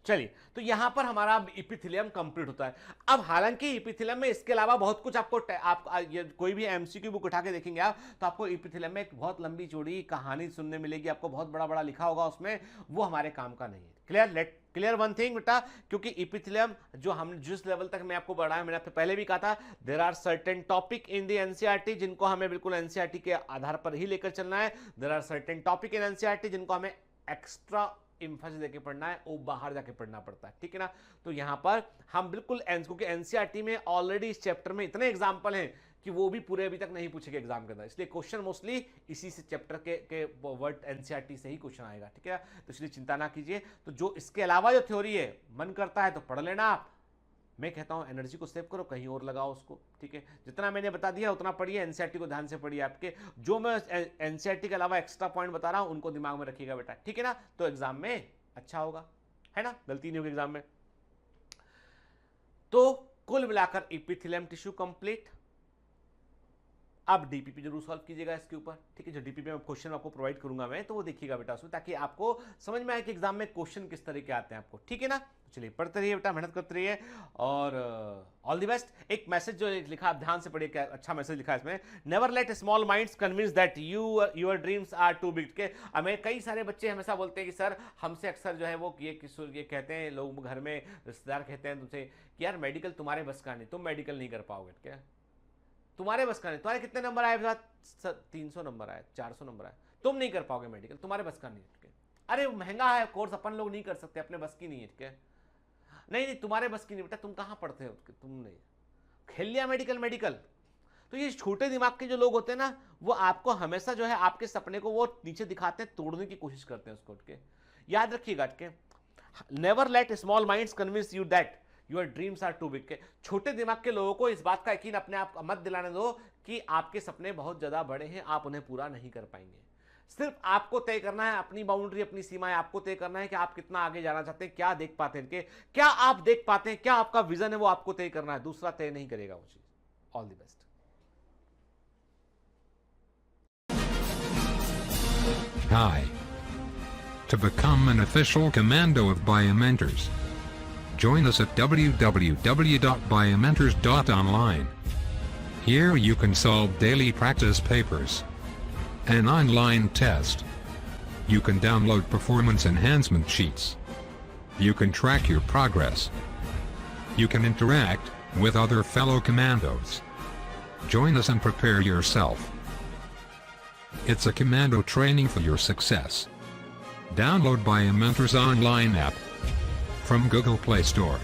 चलिए, तो यहां पर हमारा इपिथेलियम कंप्लीट होता है। अब हालांकि इपिथेलियम में इसके अलावा बहुत कुछ आपको कोई भी एमसीक्यू बुक उठा के देखेंगे आप तो आपको इपिथेलियम में एक बहुत लंबी चौड़ी कहानी सुनने मिलेगी, आपको बहुत बड़ा बड़ा लिखा होगा उसमें, वो हमारे काम का नहीं है। क्लियर वन थिंग बेटा, क्योंकि इपिथेलियम जो हम जिस लेवल तक मैं आपको बढ़ाया, मैंने आपसे पहले भी कहा था, there are certain topic in the NCERT जिनको हमें बिल्कुल एनसीईआरटी के आधार पर ही लेकर चलना है। There are certain topic in NCERT जिनको हमें एक्स्ट्रा इंफोसिस देके पढ़ना है, वो बाहर जाके पढ़ना पड़ता है, ठीक है ना। तो यहां पर हम बिल्कुल क्योंकि एनसीईआरटी में ऑलरेडी इस चैप्टर में इतने एग्जांपल हैं कि वो भी पूरे अभी तक नहीं पूछे गए एग्जाम के अंदर, इसलिए क्वेश्चन मोस्टली इसी से चैप्टर के वर्ड एनसीईआरटी से ही क्वेश्चन आएगा, ठीक है। तो इसलिए चिंता ना कीजिए। तो जो इसके अलावा जो थ्योरी है मन करता है तो पढ़ लेना आप, मैं कहता हूं एनर्जी को सेव करो, कहीं और लगाओ उसको, ठीक है। जितना मैंने बता दिया उतना पढ़िए, एनसीईआरटी को ध्यान से पढ़िए। आपके जो मैं एनसीईआरटी के अलावा एक्स्ट्रा पॉइंट बता रहा हूं उनको दिमाग में रखिएगा बेटा, ठीक है ना। तो एग्जाम में अच्छा होगा, है ना, गलती नहीं होगी एग्जाम में। तो कुल मिलाकर इपिथेलियम टिश्यू कंप्लीट। अब डीपीपी जरूर सॉल्व कीजिएगा इसके ऊपर, ठीक है। जो डीपीपी में क्वेश्चन आपको प्रोवाइड करूंगा मैं, तो वो देखिएगा बेटा उसमें, ताकि आपको समझ में आए कि एग्जाम में क्वेश्चन किस तरह के आते हैं आपको, ठीक है ना। चलिए पढ़ते रहिए बेटा, मेहनत करते रहिए और ऑल द बेस्ट। एक मैसेज जो लिखा आप ध्यान से पढ़िए, क्या अच्छा मैसेज लिखा है इसमें, never let small minds convince that your dreams are too big. के हमें कई सारे बच्चे हमेशा बोलते हैं कि सर, हमसे अक्सर जो है वो ये कहते हैं, लोग घर में रिश्तेदार कहते हैं तुमसे कि यार मेडिकल तुम्हारे बस का नहीं, तुम मेडिकल नहीं कर पाओगे, क्या तुम्हारे बस का नहीं, तुम्हारे कितने नंबर आए, 300 नंबर आए, 400 नंबर आए, तुम नहीं कर पाओगे मेडिकल, तुम्हारे बस का नहीं, ठीक है। अरे महंगा है कोर्स, अपन लोग नहीं कर सकते, अपने बस की नहीं है, ठीक है। नहीं तुम्हारे बस की नहीं बेटा, तुम कहां पढ़ते हो, तुम नहीं खेल लिया मेडिकल। तो ये छोटे दिमाग के जो लोग होते हैं ना, वो आपको हमेशा जो है आपके सपने को वो नीचे दिखाते हैं, तोड़ने की कोशिश करते हैं उसको, ठीक है। याद रखिएगा, ठीक है। Never let small minds convince you that your dreams are too big. के छोटे दिमाग के लोगों को इस बात का यकीन अपने आप मत दिलाने दो कि आपके सपने बहुत ज्यादा बड़े हैं, आप उन्हें पूरा नहीं कर पाएंगे। सिर्फ आपको तय करना है अपनी बाउंड्री, अपनी सीमाएं आपको तय करना है कि आप कितना आगे जाना चाहते हैं, क्या देख पाते हैं, क्या आप देख पाते हैं, क्या आपका विजन है, वो आपको तय करना है, दूसरा तय नहीं करेगा वो चीज। All the best. Hi. To become an official commando of Biomentors, join us at www.biomentors.online. Here you can solve daily practice papers, an online test. You can download performance enhancement sheets. You can track your progress. You can interact with other fellow commandos. Join us and prepare yourself. It's a commando training for your success. Download Biomentors online app from Google Play Store.